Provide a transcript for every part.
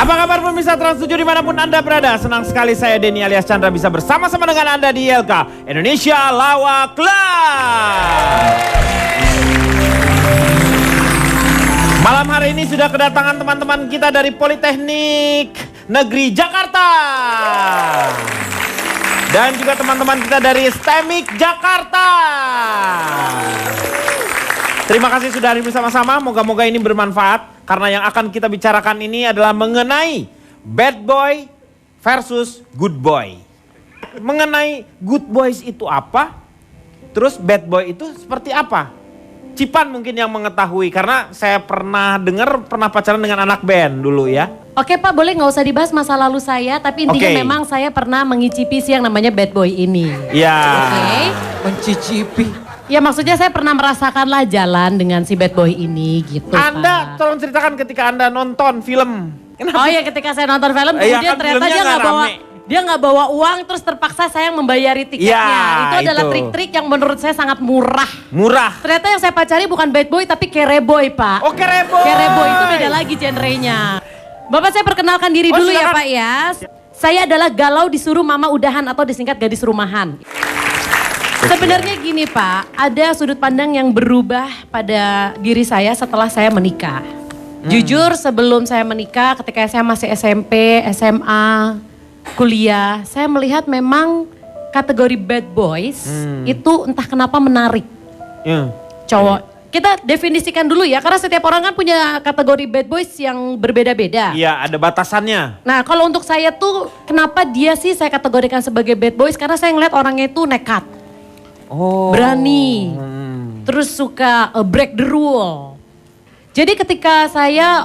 Apa kabar pemirsa Trans 7 dimanapun Anda berada? Senang sekali saya Denny alias Chandra bisa bersama-sama dengan Anda di ILK Indonesia Lawak Club. Malam hari ini sudah kedatangan teman-teman kita dari Politeknik Negeri Jakarta. Dan juga teman-teman kita dari STEMIK Jakarta. Terima kasih sudah hadir bersama-sama, moga-moga ini bermanfaat. Karena yang akan kita bicarakan ini adalah mengenai bad boy versus good boy. Mengenai good boys itu apa, terus bad boy itu seperti apa. Cipan mungkin yang mengetahui, karena saya pernah dengar pernah pacaran dengan anak band dulu ya. Oke Pak, boleh nggak usah dibahas masa lalu saya, tapi intinya memang saya pernah mengicipi si yang namanya bad boy ini. Iya. Oke. Mencicipi. Ya maksudnya saya pernah merasakanlah jalan dengan si bad boy ini gitu. Anda Pak. tolong ceritakan ketika Anda nonton film. Oh ya, ketika saya nonton film kemudian kan ternyata filmnya dia nggak bawa uang, terus terpaksa saya yang membayari tiketnya. Ya, itu adalah trik-trik yang menurut saya sangat murah. Murah. Ternyata yang saya pacari bukan bad boy tapi kereboy Pak. Oh kereboy. Kereboy itu beda lagi genrenya. Bapak saya perkenalkan diri dulu ya Pak ya. Saya adalah galau disuruh mama udahan atau disingkat gadis rumahan. Sebenarnya gini Pak, ada sudut pandang yang berubah pada diri saya setelah saya menikah. Jujur sebelum saya menikah, ketika saya masih SMP, SMA, kuliah, saya melihat memang kategori bad boys itu entah kenapa menarik. Cowok, kita definisikan dulu ya, karena setiap orang kan punya kategori bad boys yang berbeda-beda. Iya, ada batasannya. Nah kalau untuk saya tuh, kenapa dia sih saya kategorikan sebagai bad boys, karena saya ngeliat orangnya itu nekat. Berani, terus suka break the rule. Jadi ketika saya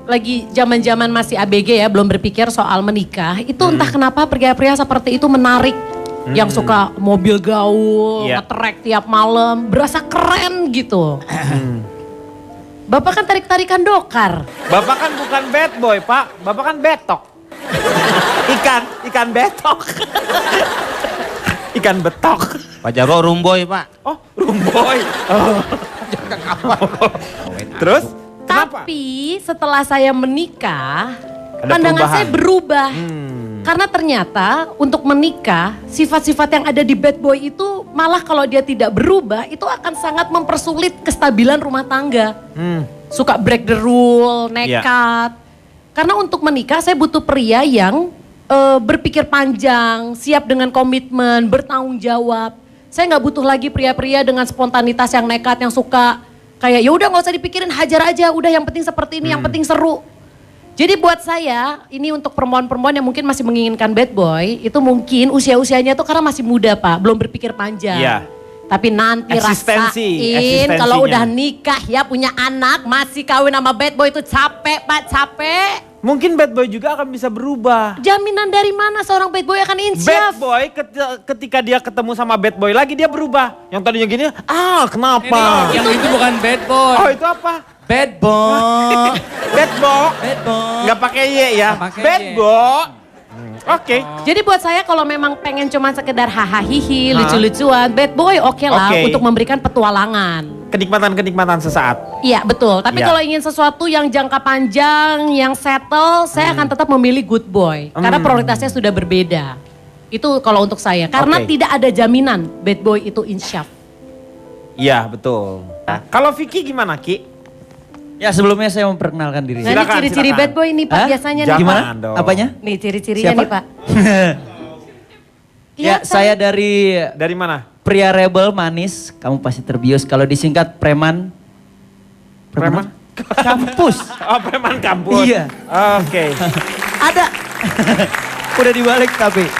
lagi zaman-zaman masih ABG ya, belum berpikir soal menikah, itu entah kenapa pria-pria seperti itu menarik. Yang suka mobil gaul, nge-track tiap malam, berasa keren gitu. Bapak kan tarik-tarikan dokar. Bapak kan bukan bad boy Pak, Bapak kan betok. Ikan betok. Ikan betok. Pak Jarwo rumboy Pak. Oh rumboy. Jangan kapal. Terus? Kenapa? Tapi setelah saya menikah, Ada pandangan perubahan. saya berubah. Karena ternyata untuk menikah, sifat-sifat yang ada di bad boy itu malah kalau dia tidak berubah, itu akan sangat mempersulit kestabilan rumah tangga. Suka break the rule, nekat. Karena untuk menikah saya butuh pria yang berpikir panjang, siap dengan komitmen, bertanggung jawab. Saya nggak butuh lagi pria-pria dengan spontanitas yang nekat, yang suka kayak ya udah nggak usah dipikirin, hajar aja, udah yang penting seperti ini, yang penting seru. Jadi buat saya, ini untuk perempuan-perempuan yang mungkin masih menginginkan bad boy, itu mungkin usia-usianya tuh karena masih muda Pak, belum berpikir panjang. Iya. Tapi nanti rasain kalau udah nikah ya, punya anak, masih kawin sama bad boy itu capek Pak, capek. Mungkin bad boy juga akan bisa berubah. Jaminan dari mana seorang bad boy akan insyaf? Bad boy ketika dia ketemu sama bad boy lagi dia berubah. Yang tadinya gini, kenapa? Yang itu bukan bad boy. Oh itu apa? Bad boy. Bad boy. Bad boy. Nggak pakai Y ya. Nggak pakai Bad Y. boy. Oke. Jadi buat saya kalau memang pengen cuma sekedar hahaha lucu-lucuan, bad boy oke lah untuk memberikan petualangan. Kenikmatan-kenikmatan sesaat. Iya betul, tapi kalau ingin sesuatu yang jangka panjang, yang settle, saya akan tetap memilih good boy. Karena prioritasnya sudah berbeda. Itu kalau untuk saya, karena tidak ada jaminan bad boy itu insyaf. Iya betul. Kalau Vicky gimana Ki? Ya sebelumnya saya memperkenalkan diri. Nah ini ciri-ciri bad boy nih Pak, biasanya nih Pak. Gimana? Dong. Apanya? Nih ciri-cirinya nih Pak. Ya saya Dari mana? pria rebel manis, kamu pasti terbius. Kalau disingkat preman. Preman? Kampus. Oh preman kampus. Iya. Oke. Ada. Udah dibalik tapi.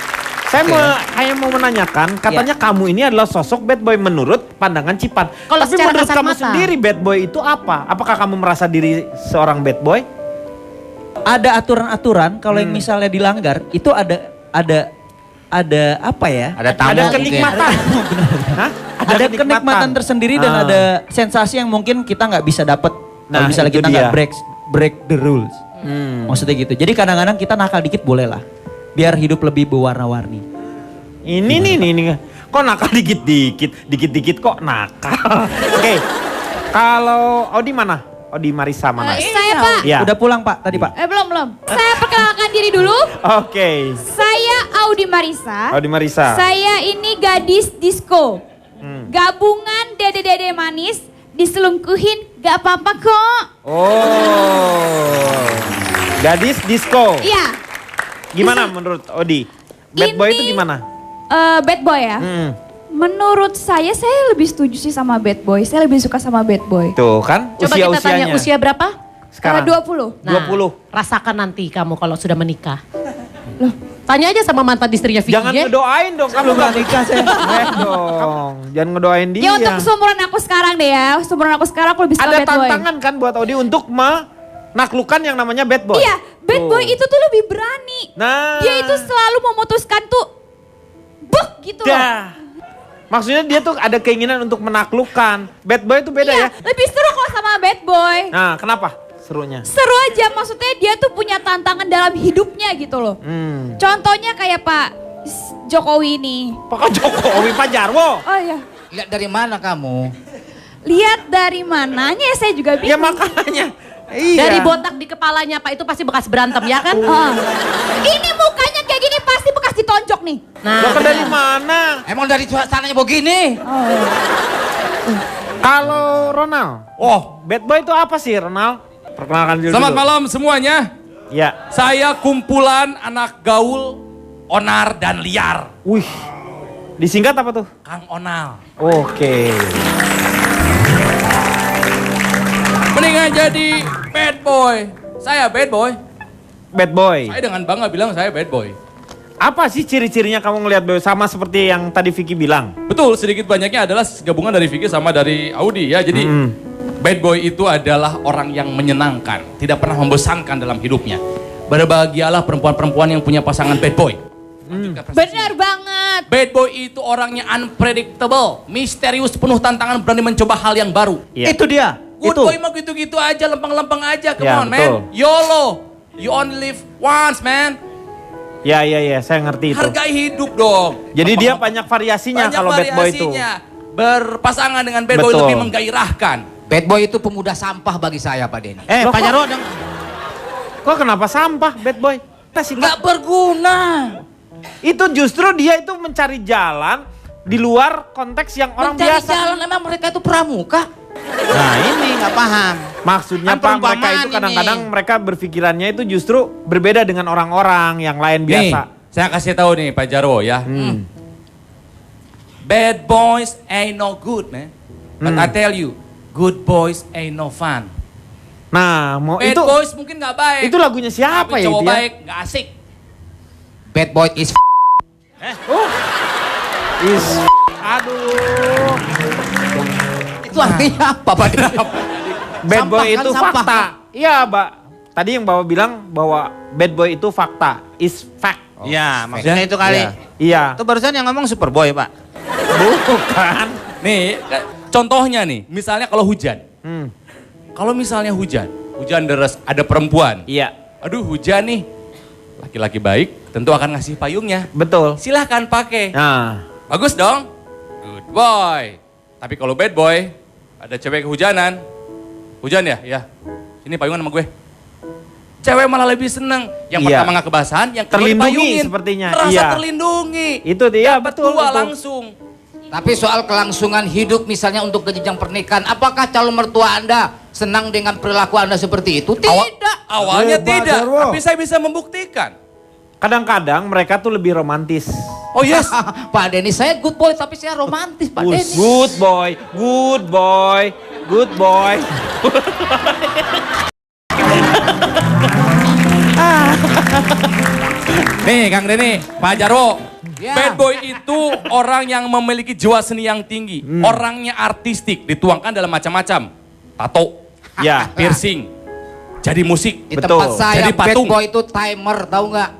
Saya hanya mau menanyakan, katanya kamu ini adalah sosok bad boy menurut pandangan Cipan. Kalau Tapi secara menurut kasat kamu mata. sendiri bad boy itu apa? Apakah kamu merasa diri seorang bad boy? Ada aturan-aturan kalau yang misalnya dilanggar itu ada apa ya? Ada kenikmatan. Hah? Ada kenikmatan tersendiri dan ada sensasi yang mungkin kita nggak bisa dapat kalau misalnya itu kita nggak dia. break the rules. Maksudnya gitu. Jadi kadang-kadang kita nakal dikit boleh lah. Biar hidup lebih berwarna-warni. Ini. Kok nakal dikit-dikit kok nakal. Oke. Kalau Odi mana? Odi Marisa mana? Saya Pak. Ya. Udah pulang Pak tadi Pak. Belum. Saya perkenalkan diri dulu. Oke. Saya Audi Marisa. Odi Marisa. Saya ini gadis disco. Gabungan dede-dede manis, diselungkuhin gak apa-apa kok. Oh. Gadis disco. Iya. Gimana menurut Odi? Bad boy itu gimana? Bad boy ya. Menurut saya lebih setuju sih sama bad boy. Saya lebih suka sama bad boy. Tuh kan Coba kita tanya usia-usianya. usia berapa? Sekarang 20. Nah, 20. rasakan nanti kamu kalau sudah menikah. Loh, tanya aja sama mantan istrinya Vicky Jangan ya. ngedoain dong. Kalau Belum nikah saya. dong. Jangan ngedoain dia. Ya untuk seumuran aku sekarang deh ya. Seumuran aku sekarang aku lebih suka Ada bad boy. tantangan kan buat Odi untuk menaklukkan yang namanya bad boy. Iya, bad Tuh. boy itu tuh lebih berani. Nah. Dia itu selalu memutuskan tuh buk gitu loh. Dah. Maksudnya dia tuh ada keinginan untuk menaklukkan. Bad boy itu beda Iya, ya. lebih seru kalau sama bad boy. Nah, kenapa serunya? Seru aja, maksudnya dia tuh punya tantangan dalam hidupnya gitu loh. Contohnya kayak Pak Jokowi nih. Pak Jokowi, Pak Jarwo. Oh iya. Lihat dari mana kamu? Lihat dari mananya ya saya juga Ya bingung. makanya. Iya. Dari botak di kepalanya Pak itu pasti bekas berantem ya kan? Oh. Ini mukanya kayak gini pasti bekas ditonjok nih. Lo kan dari mana? Emang dari suasananya begini? Kalau Ronald. Bad boy itu apa sih Ronald? Perkenalkan dulu. Selamat malam semuanya. Ya. Saya kumpulan anak gaul, onar dan liar. Wih. Disingkat apa tuh? Kang Onal. Oke. Mendingan jadi bad boy. Saya bad boy. Bad boy. Saya dengan bangga bilang saya bad boy. Apa sih ciri-cirinya kamu ngelihat boy sama seperti yang tadi Vicky bilang? Betul, sedikit banyaknya adalah gabungan dari Vicky sama dari Audi ya. Jadi bad boy itu adalah orang yang menyenangkan, tidak pernah membosankan dalam hidupnya. Berbahagialah perempuan-perempuan yang punya pasangan bad boy. Bener banget. Bad boy itu orangnya unpredictable, misterius, penuh tantangan, berani mencoba hal yang baru. Iya. Itu dia. Good itu. boy mah gitu-gitu aja, lempeng-lempeng aja, come Ya, on betul. man. YOLO, you only live once man. Ya, saya ngerti itu. Hargai hidup dong. Jadi dia banyak variasinya Banyak kalau bad boy itu. variasinya. Berpasangan dengan bad boy Betul. lebih menggairahkan. Bad boy itu pemuda sampah bagi saya Pak Denny. Loh, Pak kok- Jarwo Kok kenapa sampah bad boy? nggak berguna. Itu justru dia itu mencari jalan di luar konteks yang orang Mencari biasa. jalan emang mereka itu pramuka. Nah ini nggak paham. Maksudnya Kan Pak mereka perumpamaan itu kadang-kadang ini. mereka berpikirannya itu justru berbeda dengan orang-orang yang lain biasa. Nih, saya kasih tahu nih Pak Jarwo ya. Bad boys ain't no good man. But I tell you, good boys ain't no fun. Nah mau Bad itu boys mungkin nggak baik. itu lagunya siapa tapi ya cowok itu ya? baik nggak asik. Bad boy is Aduh. itu artinya apa Pak Denny? Bad Sampah boy kan, itu sampah. fakta. Iya, Mbak. Tadi yang Bapak bilang bahwa bad boy itu fakta, is fact. Ya, maksudnya itu kali. Iya. Itu barusan yang ngomong Superboy, Pak. Bukan. Nih, contohnya nih, misalnya kalau hujan. Hmm. Kalau misalnya hujan deras, ada perempuan. Iya, Aduh hujan nih, laki-laki baik tentu akan ngasih payungnya. betul. Silahkan pakai. Nah, Bagus dong, good boy. Tapi kalau bad boy, ada cewek kehujanan. Hujan ya? Ya. Sini payungan sama gue. Cewek malah lebih seneng. Yang Iya. pertama nggak kebasahan, yang kedua Terlindungi dipayungin. sepertinya, Merasa iya. terlindungi. itu dia Dapat betul. dua betul. langsung. Tapi soal kelangsungan hidup misalnya untuk ke jenjang pernikahan, apakah calon mertua Anda senang dengan perilaku Anda seperti itu? Tidak. Awalnya Pak tidak, Jarwo. tapi saya bisa membuktikan. Kadang-kadang mereka tuh lebih romantis. Oh yes, Pak Denny, saya good boy tapi saya romantis Pak Denny. Good boy, good boy, good boy. nih Kang Denny, Pak Jarwo. Ya. Bad boy itu orang yang memiliki jiwa seni yang tinggi. Orangnya artistik, dituangkan dalam macam-macam. Tato, Ya, piercing, jadi musik. Di Betul. tempat saya Jadi bad patung. boy itu timer, tahu nggak?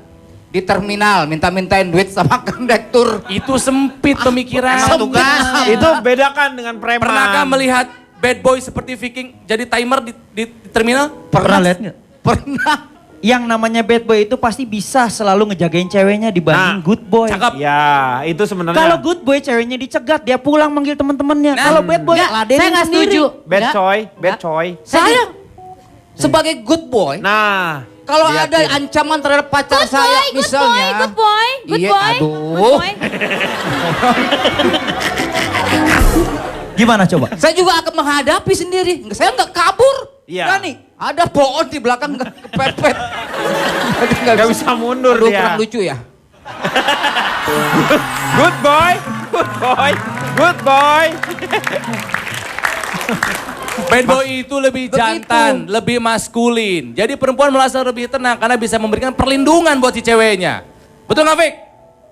Di terminal minta-mintain duit sama kondektur. Itu sempit pemikiran. Emang tugas. itu bedakan dengan preman. Pernahkah melihat bad boy seperti Viking jadi timer di terminal? Pernah lihat nggak? Pernah. Yang namanya bad boy itu pasti bisa selalu ngejagain ceweknya dibanding Nah, good boy. Cakep. Ya, itu sebenarnya. Kalau good boy ceweknya dicegat, dia pulang manggil teman-temannya. Nah. Kalau bad boy Enggak, ladenin saya nggak sendiri. setuju. bad Enggak. choy, bad choy. sebagai good boy. Nah, Kalau liatin. ada ancaman terhadap pacar Good saya, boy, misalnya. good boy, good Iya, boy, aduh. good boy. Gimana coba? Saya juga akan menghadapi sendiri. Saya nggak kabur. Iya. Berani. Ada pohon di belakang nggak kepepet. Jadi Nggak bisa mundur Aduh, dia. kurang lucu ya. Good boy, good boy, good boy. Bad boy itu lebih Begitu. jantan, lebih maskulin. Jadi perempuan merasa lebih tenang karena bisa memberikan perlindungan buat si ceweknya. Betul nggak, Fik?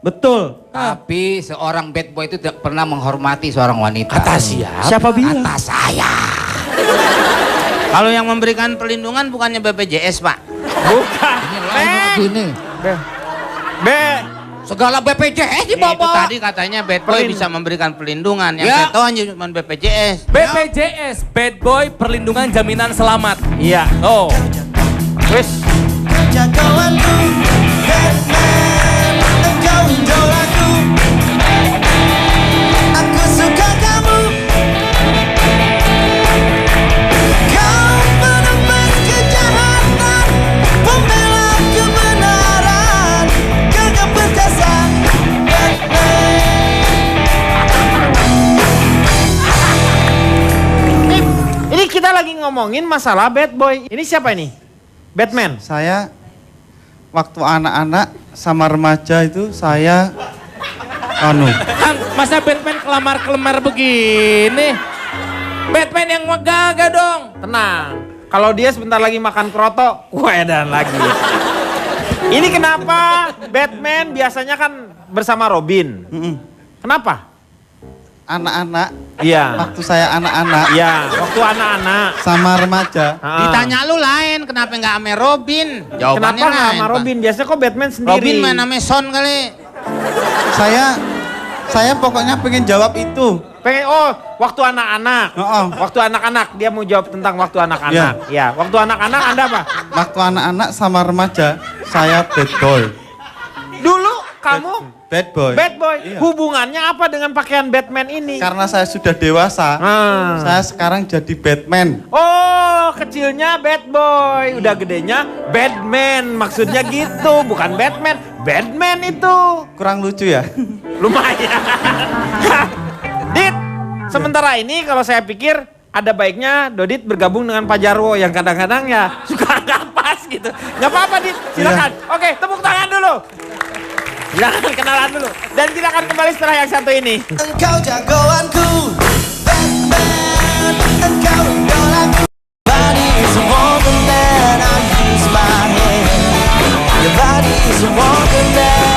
Betul. Tapi seorang bad boy itu tidak pernah menghormati seorang wanita. Kata siapa? Siapa bilang? Kata saya. Kalau yang memberikan perlindungan bukannya BPJS, Pak. Bukan. Ini lain lagi nih. Be, Segala BPJS Itu dibawa. tadi katanya bad boy bisa memberikan perlindungan. Yang Ya. saya tahu hanya cuma BPJS. BPJS, Bad Boy Perlindungan Jaminan Selamat. iya. Oh, Wis. Jagoanku, Batman, engkau idolaku. Aku suka kamu. Kau menembus kejahatan, pembela kebenaran, gagah perkasa, Batman. Ini kita lagi ngomongin masalah bad boy. Ini siapa ini? Batman. Saya waktu anak-anak sama remaja itu saya Kang, masa Batman kelamar-kelemar begini? Batman yang megah dong. Tenang. Kalau dia sebentar lagi makan kroto, dan lagi. Ini kenapa Batman biasanya kan bersama Robin? Kenapa? anak-anak Iya. waktu saya anak-anak Iya, waktu anak-anak. sama remaja. Ditanya lu lain, kenapa nggak ame Robin? Jawabannya Kenapa nggak lain, sama Pak. Robin? Biasanya kok Batman sendiri. Robin main ame Son kali. Saya pokoknya pengen jawab itu. Pengen, waktu anak-anak. Oh. Waktu anak-anak, dia mau jawab tentang waktu anak-anak. Ya, waktu anak-anak Anda apa? Waktu anak-anak sama remaja saya bad boy. Dulu kamu Bad boy. bad boy. Iya. Hubungannya apa dengan pakaian Batman ini? Karena saya sudah dewasa, saya sekarang jadi Batman. Oh, kecilnya bad boy, udah gedenya Batman. Maksudnya gitu, bukan Batman. Batman itu. Kurang lucu ya? Lumayan. Dit, sementara ini kalau saya pikir ada baiknya Dodit bergabung dengan Pak Jarwo yang kadang-kadang ya suka nggak pas gitu. Nggak apa-apa Dit, silakan. Oke, tepuk tangan dulu. Silakan kenalan dulu. Dan kita akan kembali setelah yang satu ini. Engkau jagoanku, Batman. Engkau idolaku. Body is a wonderland, I use my hand. Your body is a wonderland.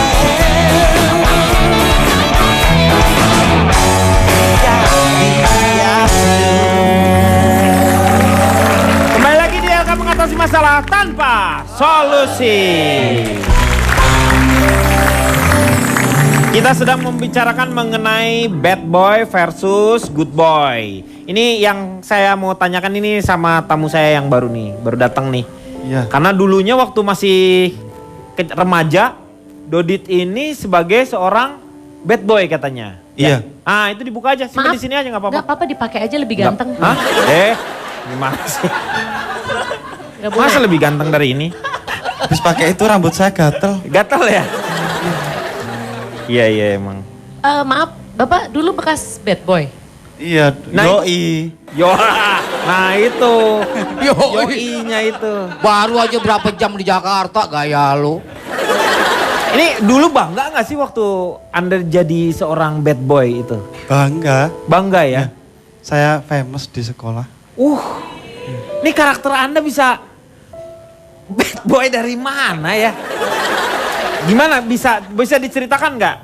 Kembali lagi di LK mengatasi masalah tanpa solusi. Kita sedang membicarakan mengenai bad boy versus good boy. Ini yang saya mau tanyakan ini sama tamu saya yang baru nih, baru datang nih. Iya. Karena dulunya waktu masih remaja, Dodit ini sebagai seorang bad boy katanya. Iya. Ah, itu dibuka aja, simpan di sini aja nggak apa-apa. Nggak apa-apa, dipakai aja lebih ganteng. Hah? Gimana sih? Nggak boleh. Masa lebih ganteng dari ini? Habis pakai itu rambut saya gatel. Gatel ya? Iya emang. Maaf, Bapak dulu bekas bad boy. Iya, Nah, yoi. Yo, nah itu. Yoi. Yoi-nya itu. Baru aja berapa jam di Jakarta gaya lu. Ini dulu bangga nggak sih waktu Anda jadi seorang bad boy itu? Bangga, Bangga ya? saya famous di sekolah. Ini karakter Anda bisa bad boy dari mana ya? Gimana bisa diceritakan nggak?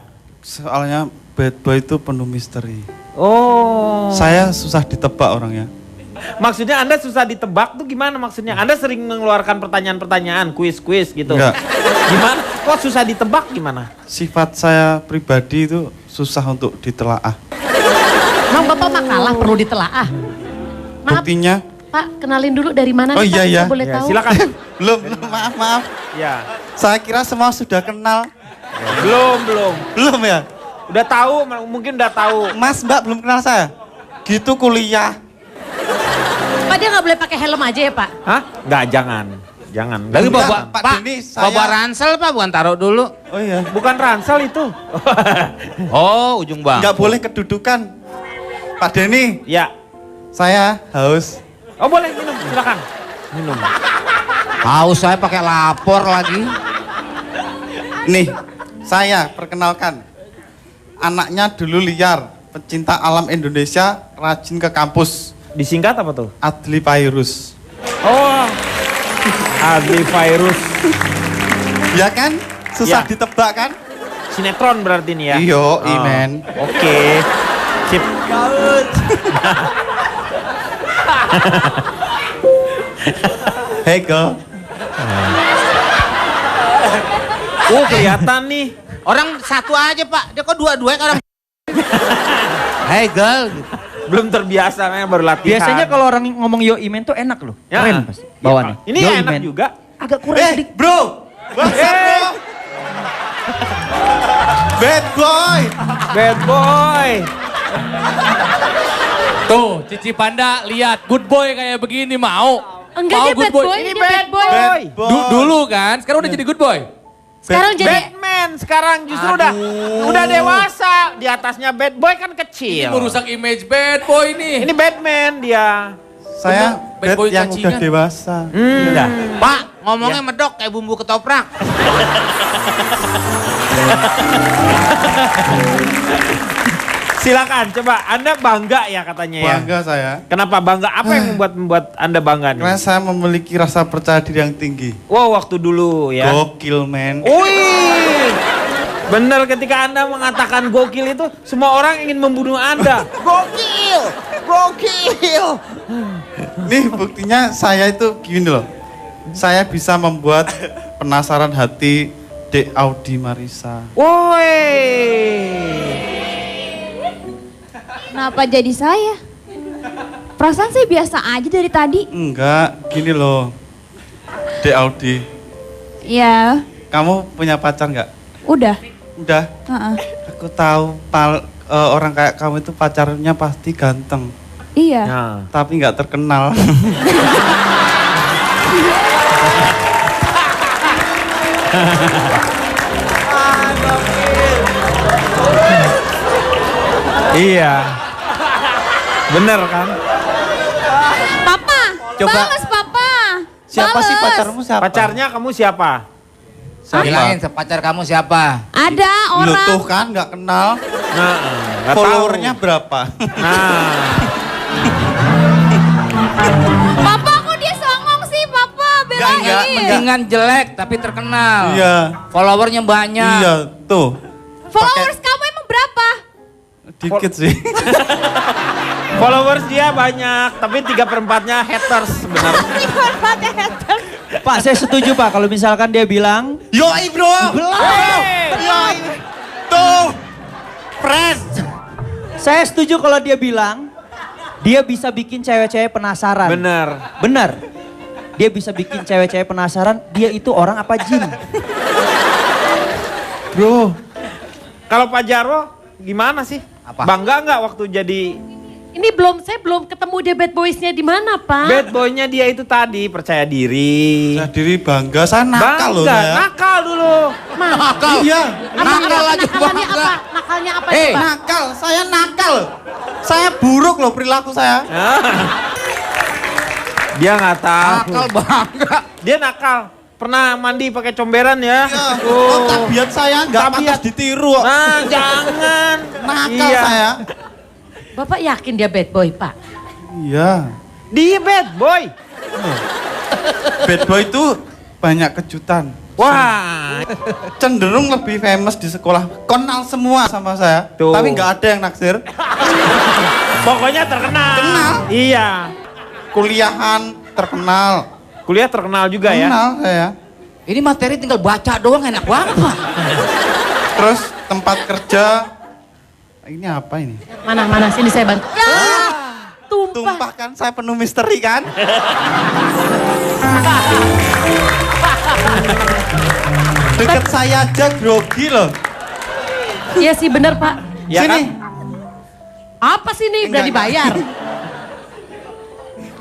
Soalnya bad boy itu penuh misteri. Oh. Saya susah ditebak orangnya. Maksudnya Anda susah ditebak tuh gimana maksudnya? Anda sering mengeluarkan pertanyaan-pertanyaan, kuis-kuis gitu. Enggak. Gimana? Kok susah ditebak gimana? Sifat saya pribadi itu susah untuk ditelaah. Emang Bapak makalah perlu ditelaah? Maaf, Buktinya, Pak, kenalin dulu dari mana Oh, nih, iya, Pak? iya. Saya boleh Ya, tahu? silakan. belum, maaf. Ya. Saya kira semua sudah kenal. Belum. Belum ya? Udah tahu, mungkin udah tahu. Mas, Mbak belum kenal saya? Gitu kuliah. Apa dia nggak boleh pakai helm aja ya Pak? Hah? Nggak, jangan. Jangan. Lagi Nggak, bawa Pak Pak, Denny, saya- bawa ransel Pak, bukan taruh dulu. Oh iya. bukan ransel itu. Oh, ujung bang. Nggak boleh kedudukan. Pak Denny, Ya. saya haus. Oh boleh minum, silakan. Minum. Haus saya pakai lapor lagi. Nih, saya perkenalkan. Anaknya dulu liar, pecinta alam Indonesia, rajin ke kampus. Disingkat apa tuh? Adli Virus. Oh, Adli Virus. Ya kan? Susah Ya. ditebak kan? Sinetron berarti nih ya? Iyo, Oh, imen. Oke. Sip. Hey girl. Kelihatan nih. Orang satu aja Pak, dia kok dua-duanya orang. Hey girl. Gitu. Belum terbiasa, kan baru latihan. Biasanya kalau orang ngomong yo imen tuh enak loh. Ya. Keren pasti bawaannya. Ini Yo enak imen. juga. Agak kurang sedikit. Bro. What's up, bro? Bad boy. Bad boy. Tuh, Cici Panda lihat good boy kayak begini mau. Enggak, Mau dia bad boy, Ini dia bad boy. boy. Dulu kan, sekarang udah jadi good boy. Sekarang jadi Batman sekarang justru udah dewasa. Di atasnya bad boy kan kecil. Ini merusak image bad boy nih. Ini Batman dia. Saya Bad bad boy yang cacingan. udah dewasa. Udah. Pak, ngomongnya medok kayak bumbu ketoprak. Silakan coba Anda bangga ya katanya ya. Bangga saya. Kenapa bangga? Apa yang membuat Anda bangga nih? Karena saya memiliki rasa percaya diri yang tinggi. Wow, waktu dulu ya. Gokil, men. Wih. Benar ketika Anda mengatakan gokil itu semua orang ingin membunuh Anda. Gokil. Gokil. Nih buktinya saya itu gini loh. Saya bisa membuat penasaran hati Dek Audi Marisa. Woi. Kenapa jadi saya? Perasaan saya biasa aja dari tadi. Enggak, gini loh. Dek Audi, Ya, kamu punya pacar nggak? udah. Udah. Heeh. Aku tahu orang kayak kamu itu pacarnya pasti ganteng, Iya. Nah. tapi nggak terkenal. Iya. Bener kan? Papa, Coba. bales Papa. Siapa sih Bales. pacarmu siapa? Pacarnya kamu siapa? Bilangin pacar kamu siapa? Ada Lu orang. tuh kan nggak kenal. Nah, nggak tahu. Followernya berapa? Nah, Papa kok dia songong sih Papa, Enggak, belain. Dengan jelek tapi terkenal. Iya. Followernya banyak. Iya, tuh. Followers kamu emang berapa? Dikit sih. followers dia banyak, tapi 3/4-nya haters sebenarnya. Hormatnya haters. Pak, saya setuju Pak kalau misalkan dia bilang Yoi bro. Yoi. Tuh. Friend. saya setuju kalau dia bilang dia bisa bikin cewek-cewek penasaran. Bener. Benar. Dia bisa bikin cewek-cewek penasaran, dia itu orang apa jin? Bro, kalau Pak Jarwo gimana sih? Apa? Bangga nggak waktu jadi ini saya belum ketemu dia bad boysnya di mana Pak? bad boy-nya dia itu tadi percaya diri. Saya diri bangga, saya nakal loh Bangga, saya. nakal dulu. Nakal. Iya. Nakal aja Nakalnya bangga. apa? Nakalnya apa Eh, coba? nakal, saya nakal. Saya buruk loh perilaku saya. Dia nggak tahu. Nakal bangga. Dia nakal. Pernah mandi pakai comberan ya? Ya, oh, tabiat saya nggak pantas ditiru. kok. Nah, jangan. Nakal Iya. saya. Bapak yakin dia bad boy Pak? Iya. Dia bad boy. Bad boy itu banyak kejutan. Wah. Cenderung lebih famous di sekolah. Kenal semua sama saya. Tuh. Tapi nggak ada yang naksir. Pokoknya terkenal. Kenal. Iya. Kuliahan terkenal. Kuliah terkenal juga ya. Kenal saya. Ini materi tinggal baca doang enak banget Pak. Terus tempat kerja. Ini apa ini? Mana sini saya bantu. Ya, tumpah. Tumpah kan, saya penuh misteri kan? Deket saya aja grogi loh. Iya sih bener Pak. Ya Sini. kan? Apa sih ini udah Enggak, dibayar?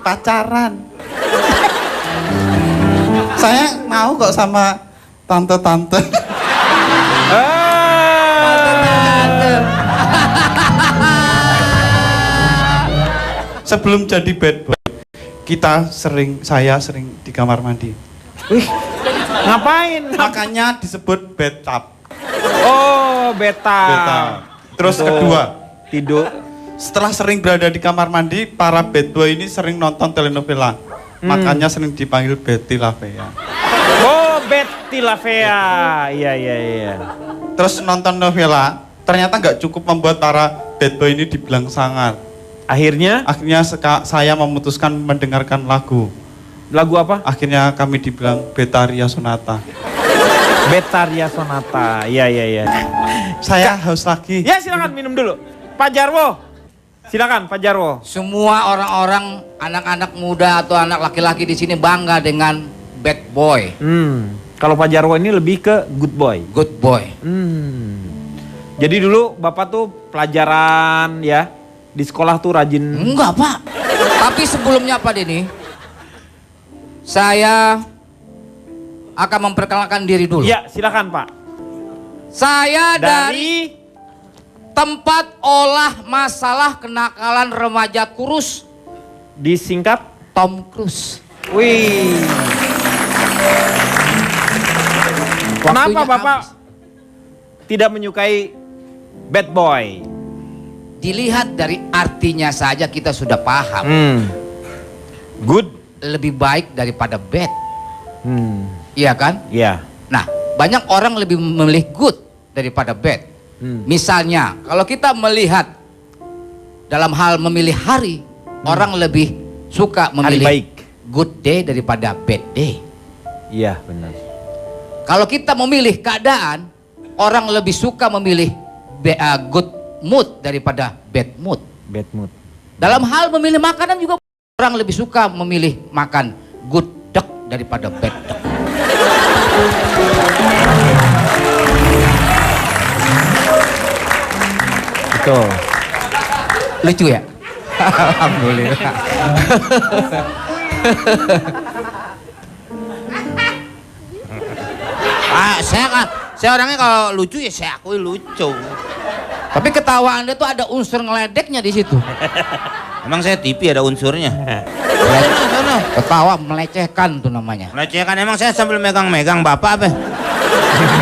pacaran. Saya mau kok sama tante-tante. Sebelum jadi bad boy, saya sering di kamar mandi. Wih, ngapain? Makanya disebut bathtub. Oh, beta. Terus Untuk kedua, tidur. setelah sering berada di kamar mandi, para bad boy ini sering nonton telenovela. Makanya sering dipanggil Betty Lavea. Oh, Betty Lavea. Iya. Terus nonton novela, ternyata nggak cukup membuat para bad boy ini dibilang sangar. Akhirnya Saya memutuskan mendengarkan lagu. lagu apa? Akhirnya kami dibilang Betaria Sonata. Betaria Sonata. Iya. Saya haus lagi. Ya, silakan minum dulu. Pak Jarwo. Silakan Pak Jarwo. Semua orang-orang, anak-anak muda atau anak laki-laki di sini bangga dengan bad boy, Kalau Pak Jarwo ini lebih ke good boy. good boy. Jadi dulu Bapak tuh pelajaran ya di sekolah tuh rajin. Enggak, Pak. Tapi sebelumnya Pak Denny, saya akan memperkenalkan diri dulu. Ya, silakan Pak. Saya dari tempat olah masalah kenakalan remaja kurus, Disingkat Tom Cruise. Wih. Kenapa Waktunya Bapak habis. tidak menyukai bad boy? Dilihat dari artinya saja kita sudah paham. Good. Lebih baik daripada bad. Iya kan? Ya. Nah, banyak orang lebih memilih good daripada bad. Misalnya, kalau kita melihat dalam hal memilih hari, orang lebih suka memilih baik. good day daripada bad day. Iya, benar. Kalau kita memilih keadaan, orang lebih suka memilih good mood daripada bad mood. Bad mood. Dalam hal memilih makanan juga orang lebih suka memilih makan good duck daripada bad duck. Betul. Lucu ya? Alhamdulillah. Saya orangnya kalau lucu ya saya akui lucu. Tapi ketawa Anda tuh ada unsur ngeledeknya di situ. Emang saya TV ada unsurnya. Ketawa melecehkan tuh namanya. Melecehkan emang saya sambil megang-megang bapak apa?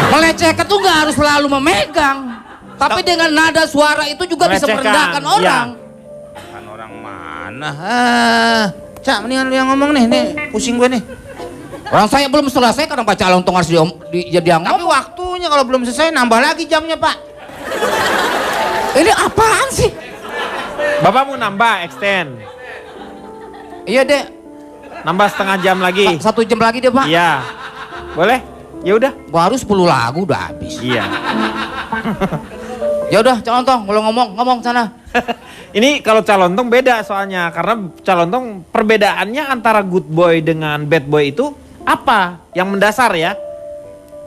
Melecehkan tuh nggak harus selalu memegang. Tapi dengan nada suara itu juga bisa Melecehkan, merendahkan orang. Kan orang mana? Cak, mendingan lu yang ngomong nih pusing gue nih. Orang saya belum selesai kadang baca lontong harus dia Tapi waktunya kalau belum selesai nambah lagi jamnya Pak. Ini apaan sih? Bapak mau nambah extend. Iya deh, Nambah setengah jam lagi. 1 jam lagi deh Pak. Iya. Boleh? Ya udah. Baru 10 lagu udah habis. Iya. Ya udah, Calontong, kalau ngomong sana. Ini kalau Calontong beda soalnya karena Calontong perbedaannya antara good boy dengan bad boy itu apa? Yang mendasar ya?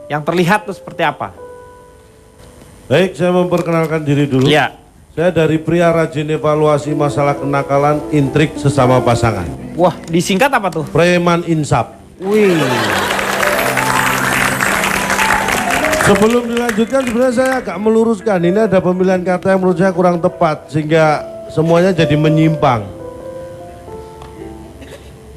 Yang terlihat tuh seperti apa? Baik, saya memperkenalkan diri dulu. Iya. Saya dari pria rajin evaluasi masalah kenakalan intrik sesama pasangan. Wah, disingkat apa tuh? Preman Insap. Wih. Sebelum dilanjutkan sebenarnya saya agak meluruskan. Ini ada pemilihan kata yang menurut saya kurang tepat sehingga semuanya jadi menyimpang.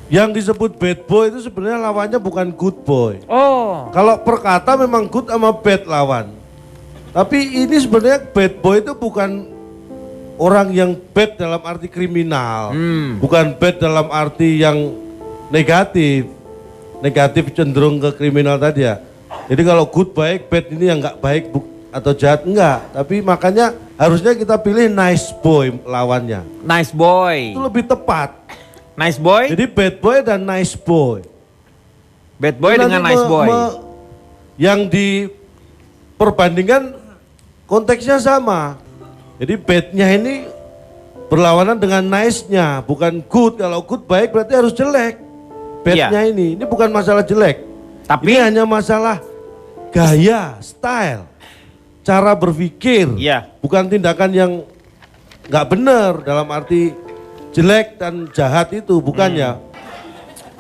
Yang disebut bad boy itu sebenarnya lawannya bukan good boy. Oh. Kalau per kata memang good sama bad lawan. Tapi ini sebenarnya bad boy itu bukan orang yang bad dalam arti kriminal. Bukan bad dalam arti yang negatif. Negatif cenderung ke kriminal tadi ya. Jadi kalau good baik, bad ini yang nggak baik atau jahat enggak. Tapi makanya harusnya kita pilih nice boy lawannya. Nice boy. Itu lebih tepat. Nice boy. Jadi bad boy dan nice boy. Bad boy Itu dengan nanti nice boy. Yang diperbandingkan konteksnya sama. Jadi badnya ini berlawanan dengan nice-nya, bukan good. Kalau good baik berarti harus jelek. Badnya ini bukan masalah jelek. Tapi ini hanya masalah gaya, style, cara berpikir. Iya. Bukan tindakan yang nggak benar dalam arti jelek dan jahat itu, bukannya.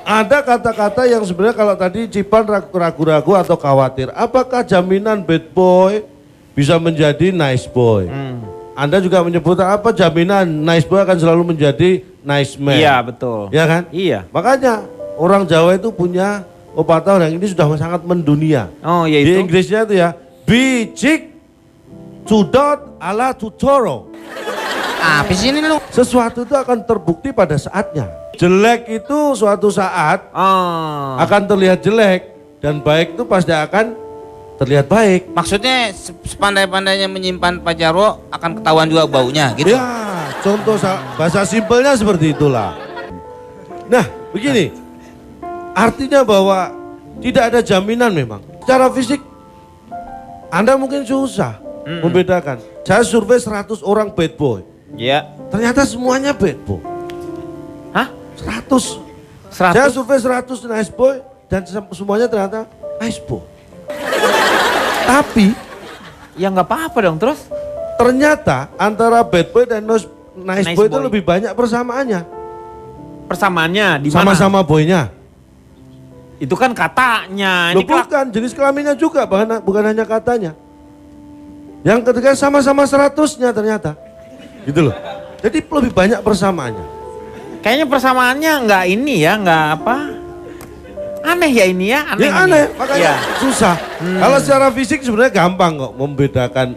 Ada kata-kata yang sebenarnya kalau tadi Cipan ragu-ragu atau khawatir, apakah jaminan bad boy bisa menjadi nice boy? Anda juga menyebut apa jaminan nice boy akan selalu menjadi nice man? Iya, betul. Ya kan? Iya. Makanya orang Jawa itu punya pepatah yang ini sudah sangat mendunia. Oh, Di yaitu. Inggrisnya itu ya, bicik cudot ala tutoro. Apa sih ini lu? Sesuatu itu akan terbukti pada saatnya. Jelek itu suatu saat akan terlihat jelek dan baik itu pasti akan terlihat baik. Maksudnya sepandai-pandainya menyimpan Pak Jarwo akan ketahuan juga baunya gitu. Ya, contoh bahasa simpelnya seperti itulah. Nah, begini. Artinya bahwa tidak ada jaminan memang. Secara fisik Anda mungkin susah membedakan. Saya survei 100 orang bad boy. Ya. Ternyata semuanya bad boy. Hah? 100. 100? Saya survei 100 nice boy dan semuanya ternyata nice boy. Tapi ya nggak apa-apa dong, terus? Ternyata antara bad boy dan nice boy itu boy. lebih banyak persamaannya. Persamaannya di mana? Sama-sama boynya. Itu kan katanya. Loh, bukan, jenis kelaminnya juga, bukan hanya katanya. Yang ketiga sama-sama 100-nya ternyata. Gitu loh. Jadi lebih banyak persamaannya. Kayaknya persamaannya nggak ini ya, nggak apa. Aneh ya ini ya, aneh. Ya aneh, makanya Ya. susah. Kalau secara fisik sebenarnya gampang kok membedakan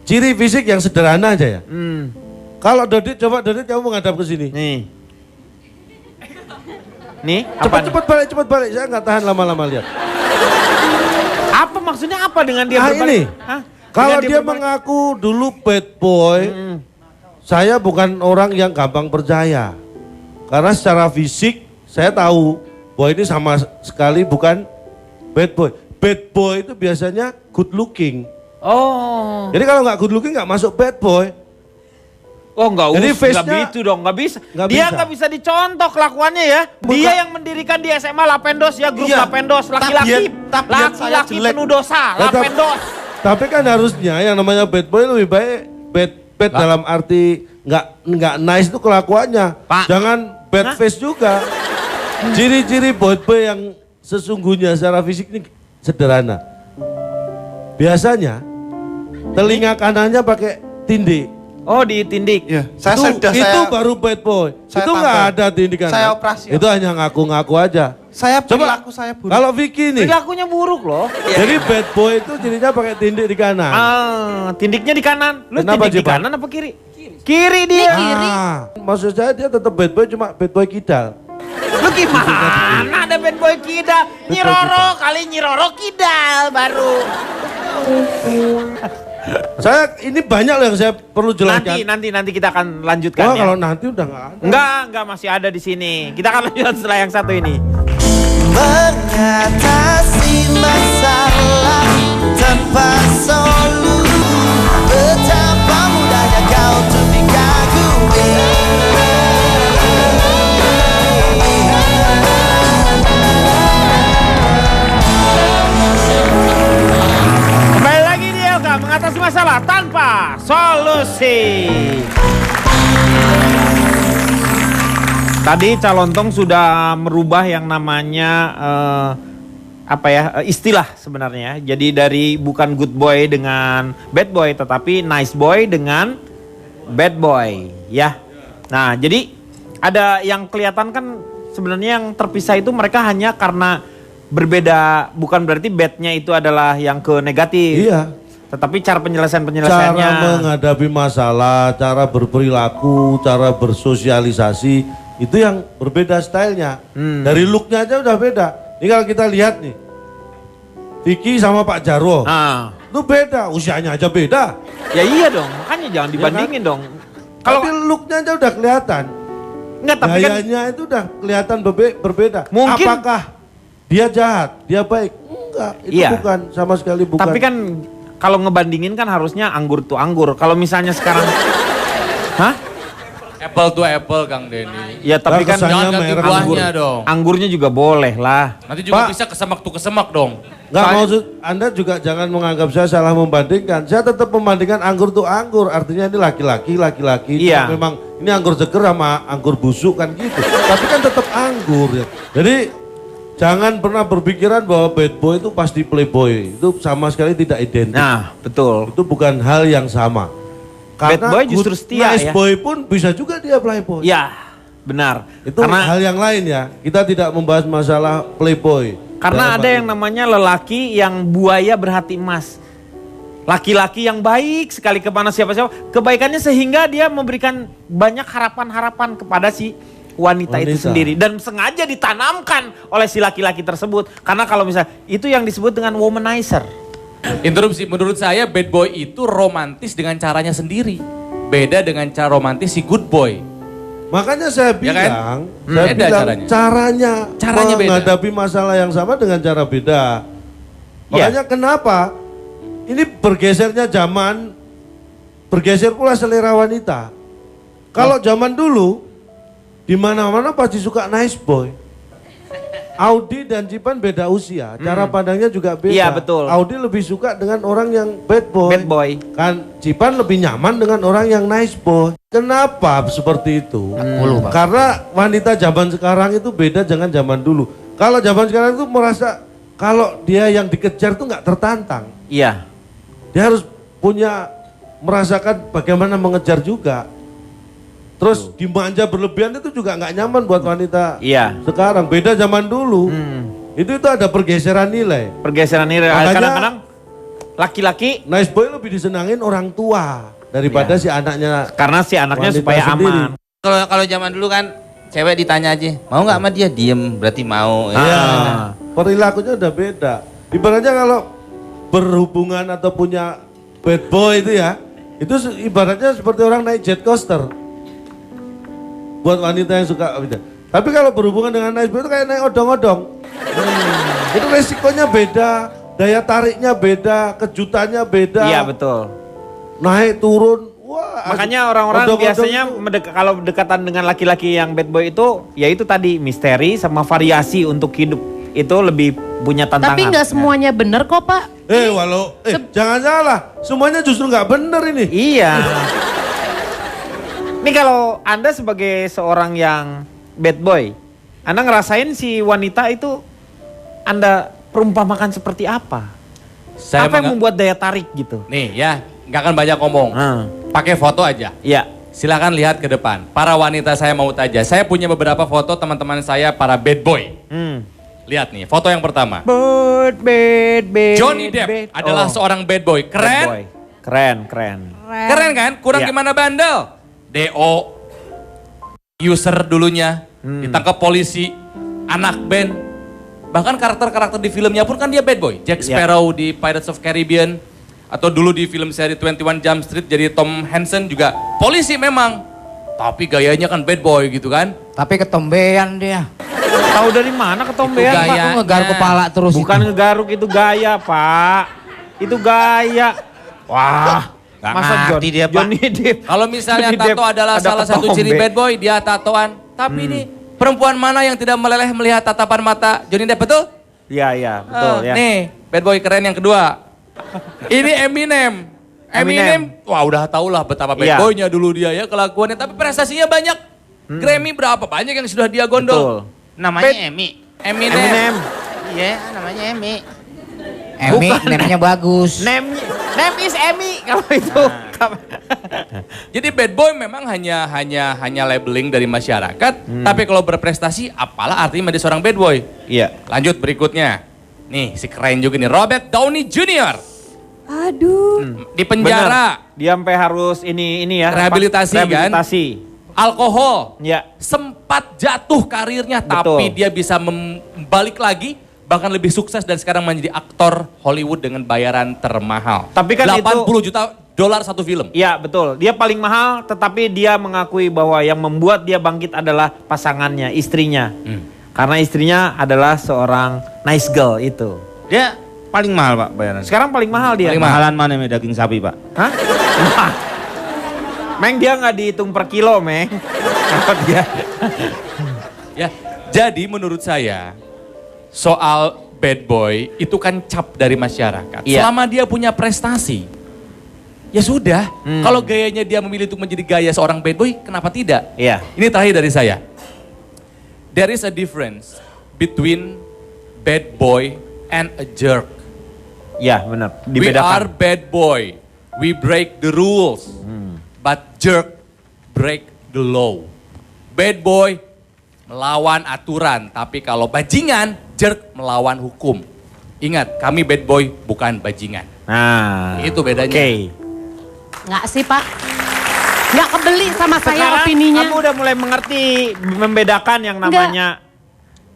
ciri fisik yang sederhana aja ya. Kalau Dodit, coba Dodit kamu menghadap ke sini. Nih, apa nih? Cepat balik. Saya nggak tahan lama-lama lihat. Apa maksudnya apa dengan dia berbalik? Ini, Hah? kalau Dengan dia berbalik? mengaku dulu bad boy, saya bukan orang yang gampang percaya. Karena secara fisik saya tahu bahwa ini sama sekali bukan bad boy. Bad boy itu biasanya good looking. Oh. Jadi kalau nggak good looking nggak masuk bad boy. Oh nggak Jadi usah, face-nya nggak gitu dong, nggak bisa. nggak Dia bisa. nggak bisa dicontoh kelakuannya ya. Dia yang mendirikan di SMA Lapendos ya, grup Iya. Lapendos, laki-laki, Tabiat saya laki-laki jelek. penuh dosa, Ya, Lapendos. Tapi kan harusnya yang namanya bad boy lebih baik bad dalam arti nggak nice itu kelakuannya. Pak. Jangan bad face juga. Ciri-ciri bad boy yang sesungguhnya secara fisik ini sederhana. Biasanya telinga kanannya pakai tindik. Oh ditindik. Iya, Itu baru bad boy. saya Itu nggak tampil. ada tindikan. Saya operasi, Itu hanya ngaku-ngaku aja. Saya Coba perilaku saya buruk. kalau Vicky nih, Perilakunya buruk loh. jadi bad boy itu cirinya pakai tindik di kanan. Tindiknya di kanan. Lu Kenapa, tindik di Jipan? kanan apa kiri? Kiri dia. Maksud saya dia tetap bad boy cuma bad boy kidal. Lu gimana ada bad boy kidal? Nyiroro kali Nyiroro kidal baru. Saya ini banyak loh yang saya perlu jelaskan. Nanti kita akan lanjutkan Oh, ya. kalau nanti udah nggak ada. Enggak masih ada di sini. Kita akan lanjutkan setelah yang satu ini. Mengatasi masalah tanpa solusi. Betapa mudahnya kau untuk dikagumi. Kembali lagi di LK mengatasi masalah tanpa solusi. Tadi Calontong sudah merubah yang namanya istilah sebenarnya. Jadi dari bukan good boy dengan bad boy, tetapi nice boy dengan bad boy, ya. Nah, jadi ada yang kelihatan kan sebenarnya yang terpisah itu mereka hanya karena berbeda, bukan berarti badnya itu adalah yang ke negatif. Iya. Tetapi cara Cara penyelesaiannya. menghadapi masalah, cara berperilaku, cara bersosialisasi itu yang berbeda stylenya. Dari looknya aja udah beda. Ini kalau kita lihat nih, Vicky sama Pak Jarwo, itu beda, usianya aja beda. Ya iya dong, makanya jangan dibandingin dong. Kalau looknya aja udah kelihatan. Enggak, tapi kan gayanya itu udah kelihatan berbeda. Mungkin- Apakah dia jahat, dia baik? Enggak, itu Iya. bukan, sama sekali bukan. Tapi kan kalau ngebandingin kan harusnya anggur tuh anggur. Kalau misalnya sekarang, hah? Apple to apple Kang Denny. Ya tapi Lah, kan kesannya Jangan ganti merah. buahnya dong. anggurnya juga boleh lah. Nanti juga Pak. bisa kesemak tuh kesemak dong. Nggak maksud Anda juga jangan menganggap saya salah membandingkan. Saya tetap membandingkan anggur tuh anggur. Artinya ini laki-laki. Iya. Memang ini anggur seger sama anggur busuk kan gitu. Tapi kan tetap anggur ya. Jadi jangan pernah berpikiran bahwa bad boy itu pasti playboy. Itu sama sekali tidak identik. Nah, betul. Itu bukan hal yang sama. Bad boy justru good setia nice ya. boy pun bisa juga dia playboy. Ya, benar. Itu hal yang lain ya. Kita tidak membahas masalah playboy. Karena ada yang namanya lelaki yang buaya berhati emas. Laki-laki yang baik sekali kepada siapa-siapa. Kebaikannya sehingga dia memberikan banyak harapan-harapan kepada si wanita itu sendiri. Dan sengaja ditanamkan oleh si laki-laki tersebut. Karena kalau misalnya itu yang disebut dengan womanizer. Interupsi, menurut saya bad boy itu romantis dengan caranya sendiri. Beda dengan cara romantis si good boy. Makanya saya bilang, caranya menghadapi masalah yang sama dengan cara beda. Makanya kenapa ini bergesernya zaman, bergeser pula selera wanita. Kalau zaman dulu, di mana-mana pasti suka nice boy. Audi dan Cipan beda usia, cara pandangnya juga beda. Iya betul. Audi lebih suka dengan orang yang bad boy. Bad boy. Kan Cipan lebih nyaman dengan orang yang nice boy. Kenapa seperti itu? Karena wanita zaman sekarang itu beda dengan zaman dulu. Kalau zaman sekarang itu merasa kalau dia yang dikejar itu nggak tertantang. Iya. Dia harus punya merasakan bagaimana mengejar juga. Terus dimanja berlebihan itu juga nggak nyaman buat wanita sekarang. Beda zaman dulu. Itu ada pergeseran nilai. Pergeseran nilai. Kadang-kadang laki-laki nice boy lebih disenangin orang tua daripada si anaknya. Karena si anaknya supaya aman. Kalau zaman dulu kan cewek ditanya aja, mau nggak sama dia? Diem, berarti mau. Perilakunya udah beda. Ibaratnya kalau berhubungan atau punya bad boy itu ya, itu ibaratnya seperti orang naik jet coaster. Buat wanita yang suka. Tapi kalau berhubungan dengan nice boy itu kayak naik odong-odong. Itu resikonya beda, daya tariknya beda, kejutannya beda. Iya betul. Naik turun. Wah, makanya orang-orang biasanya kalau berdekatan dengan laki-laki yang bad boy itu, ya itu tadi misteri sama variasi untuk hidup itu lebih punya tantangan. Tapi nggak semuanya benar kok Pak. Jangan salah, semuanya justru nggak benar ini. Iya. Ini kalau Anda sebagai seorang yang bad boy, Anda ngerasain si wanita itu Anda perumpamakan seperti apa? Apa yang membuat daya tarik gitu? Nih ya, nggak akan banyak ngomong. Pakai foto aja. Iya. Silakan lihat ke depan. Para wanita saya mau tanya. Saya punya beberapa foto teman-teman saya para bad boy. Lihat nih, foto yang pertama. Bad. Johnny Depp adalah seorang bad boy. Keren? Bad boy. Keren. Keren kan? Kurang gimana bandel? DO, user dulunya, ditangkap polisi, anak band. Bahkan karakter-karakter di filmnya pun kan dia bad boy. Jack Sparrow di Pirates of Caribbean. Atau dulu di film seri 21 Jump Street jadi Tom Hansen juga polisi memang. Tapi gayanya kan bad boy gitu kan. Tapi ketombean dia. Tahu dari mana ketombean Pak? Itu ngegaruk kepala terus. Bukan ngegaruk, itu gaya Pak. Itu gaya. Wah. Masa Johnny Depp. Kalau misalnya tato adalah salah satu ciri bad boy, dia tatoan. Tapi ini perempuan mana yang tidak meleleh melihat tatapan mata Johnny Depp, betul? Iya, betul ya. Nih, bad boy keren yang kedua. Ini Eminem. Wah udah tau lah betapa bad boynya dulu dia ya kelakuannya. Tapi prestasinya banyak. Grammy berapa banyak yang sudah dia gondol. Betul. Namanya Eminem. Iya, namanya Emi. Name-nya bagus. Name is Emmy kalau itu. Jadi bad boy memang hanya labeling dari masyarakat. Tapi kalau berprestasi, apalah artinya menjadi seorang bad boy? Iya. Lanjut berikutnya. Nih, si keren juga nih, Robert Downey Jr. Aduh. Di penjara. Dia sampai harus ini ya. Rehabilitasi kan. Alkohol. Ya. Sempat jatuh karirnya, tapi dia bisa balik lagi. Bahkan lebih sukses dan sekarang menjadi aktor Hollywood dengan bayaran termahal. Tapi kan 80 juta dolar satu film. Iya betul, dia paling mahal tetapi dia mengakui bahwa yang membuat dia bangkit adalah pasangannya, istrinya. Karena istrinya adalah seorang nice girl itu. Dia paling mahal Pak bayaran. Sekarang paling mahal dia. Paling mahalan mana nih daging sapi Pak? Hah? Meng dia nggak dihitung per kilo Meng. Ya, jadi menurut saya soal bad boy itu kan cap dari masyarakat. Iya. Selama dia punya prestasi, ya sudah. Kalau gayanya dia memilih untuk menjadi gaya seorang bad boy, kenapa tidak? Iya. Ini terakhir dari saya. There is a difference between bad boy and a jerk. Ya benar, We are dibedakan. bad boy. We break the rules. But jerk break the law. Bad boy melawan aturan, tapi kalau bajingan, jerk melawan hukum. Ingat, kami bad boy bukan bajingan. Nah, Itu bedanya. Oke. Nggak sih Pak? Nggak kebeli sama saya Sekarang opininya. kamu udah mulai mengerti membedakan yang namanya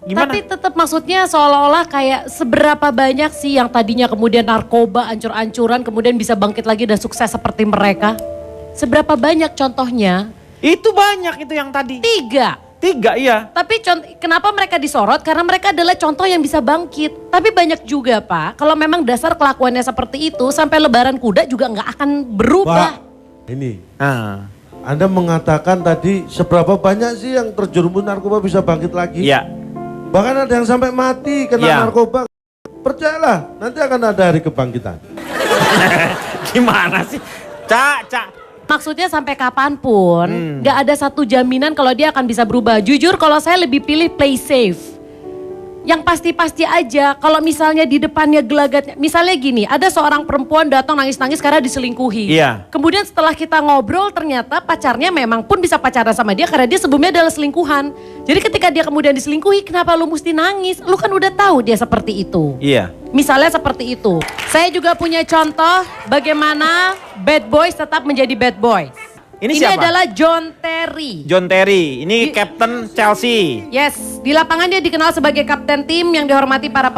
gimana? Tapi tetap maksudnya seolah-olah kayak seberapa banyak sih yang tadinya kemudian narkoba, ancur-ancuran, kemudian bisa bangkit lagi dan sukses seperti mereka. Seberapa banyak contohnya? Itu banyak itu yang tadi. 3 iya. Tapi kenapa mereka disorot? Karena mereka adalah contoh yang bisa bangkit. Tapi banyak juga Pak, kalau memang dasar kelakuannya seperti itu, sampai lebaran kuda juga nggak akan berubah. Pak, ini. Nah, Anda mengatakan tadi seberapa banyak sih yang terjerumus narkoba bisa bangkit lagi? iya. Bahkan ada yang sampai mati kena Iya. narkoba. Percayalah, nanti akan ada hari kebangkitan. Gimana sih? Cak. Maksudnya sampai kapanpun, nggak ada satu jaminan kalau dia akan bisa berubah. Jujur kalau saya lebih pilih play safe. Yang pasti-pasti aja, kalau misalnya di depannya gelagatnya, misalnya gini, ada seorang perempuan datang nangis-nangis karena diselingkuhi. Iya. Kemudian setelah kita ngobrol ternyata pacarnya memang pun bisa pacaran sama dia karena dia sebelumnya adalah selingkuhan. Jadi ketika dia kemudian diselingkuhi, kenapa lu mesti nangis? Lu kan udah tahu dia seperti itu. Iya. Misalnya seperti itu. Saya juga punya contoh bagaimana bad boys tetap menjadi bad boys. Ini siapa? Adalah John Terry. John Terry, ini Captain Chelsea. Yes, di lapangan dia dikenal sebagai kapten tim yang dihormati para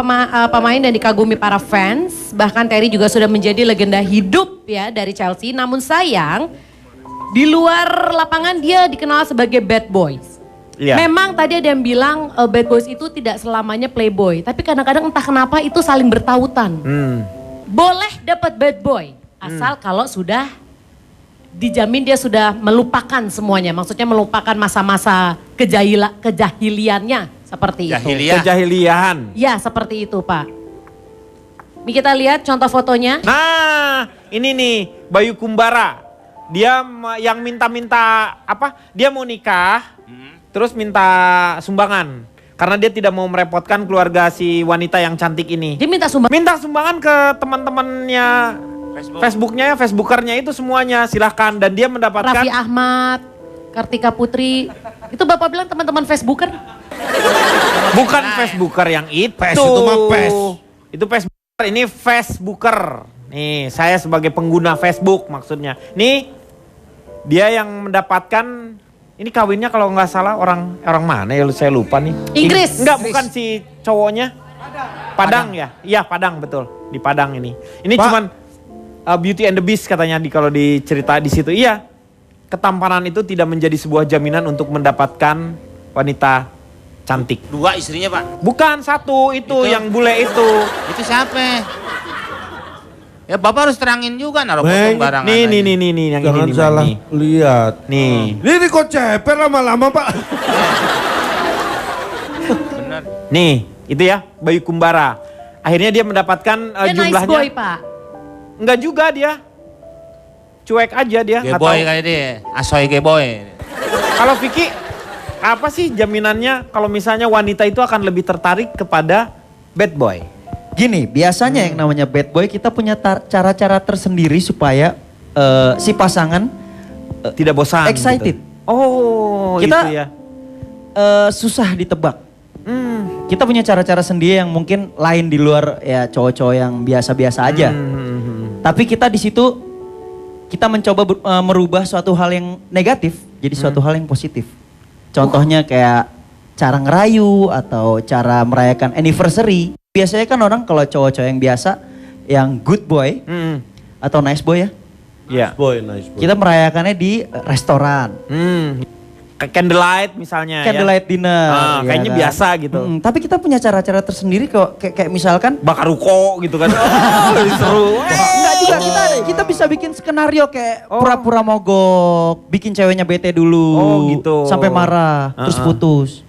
pemain dan dikagumi para fans. Bahkan Terry juga sudah menjadi legenda hidup ya dari Chelsea. Namun sayang, di luar lapangan dia dikenal sebagai bad boys. Iya. Memang tadi ada yang bilang bad boys itu tidak selamanya playboy. Tapi kadang-kadang entah kenapa itu saling bertautan. Boleh dapat bad boy, asal kalau sudah dijamin dia sudah melupakan semuanya. Maksudnya melupakan masa-masa kejahiliannya seperti itu. Kejahilian. Ya seperti itu Pak. Ini kita lihat contoh fotonya. Nah, ini nih Bayu Kumbara. Dia yang minta-minta apa? Dia mau nikah, terus minta sumbangan. Karena dia tidak mau merepotkan keluarga si wanita yang cantik ini. Dia minta sumbangan. Minta sumbangan ke teman-temannya Facebooknya, Facebookernya itu semuanya silahkan. Dan dia mendapatkan Raffi Ahmad, Kartika Putri. Itu Bapak bilang teman-teman Facebooker. bukan Facebooker yang itu. Pes itu mah pes. Itu Facebooker, ini Facebooker. Nih, saya sebagai pengguna Facebook maksudnya. Nih, dia yang mendapatkan, ini kawinnya kalau nggak salah orang mana ya, saya lupa nih. Inggris. Enggak, bukan si cowoknya. Padang ya? Iya, Padang betul. Di Padang ini. Ini Pak. cuman Beauty and the Beast katanya kalau dicerita di situ. Iya. Ketampanan itu tidak menjadi sebuah jaminan untuk mendapatkan wanita cantik. 2 istrinya Pak. Bukan satu itu yang bule itu. Itu siapa? Ya Bapak harus terangin juga naruh Meng, potong barangan. Nih aja. nih yang Jangan ini nih. salah Nih. lihat. Nih. Ini kok ceper lama-lama Pak. Bener. Nih, itu ya Bayu Kumbara. Akhirnya dia mendapatkan Dia jumlahnya. nice boy Pak. Enggak juga dia. Cuek aja dia. nggak Geboy tahu. kayak dia. Asoy geboy. Kalau Vicky, apa sih jaminannya kalau misalnya wanita itu akan lebih tertarik kepada bad boy? Gini, biasanya yang namanya bad boy kita punya cara-cara tersendiri supaya si pasangan Tidak bosan. excited. Gitu. Oh, Kita- itu ya. Susah ditebak. Kita punya cara-cara sendiri yang mungkin lain di luar ya cowok-cowok yang biasa-biasa aja. Tapi kita di situ kita mencoba merubah suatu hal yang negatif jadi suatu hal yang positif. Contohnya kayak cara ngerayu atau cara merayakan anniversary. Biasanya kan orang kalau cowok-cowok yang biasa, yang good boy atau nice boy ya, Iya. Nice boy. kita merayakannya di restoran. Candlelight misalnya Candlelight dinner. Ah, kayaknya biasa gitu. Tapi kita punya cara-cara tersendiri kok. Kayak misalkan Bakar ruko gitu kan. Oh, seru. enggak juga kita bisa bikin skenario kayak pura-pura mogok, bikin ceweknya bete dulu. Oh, gitu. Sampai marah, terus putus.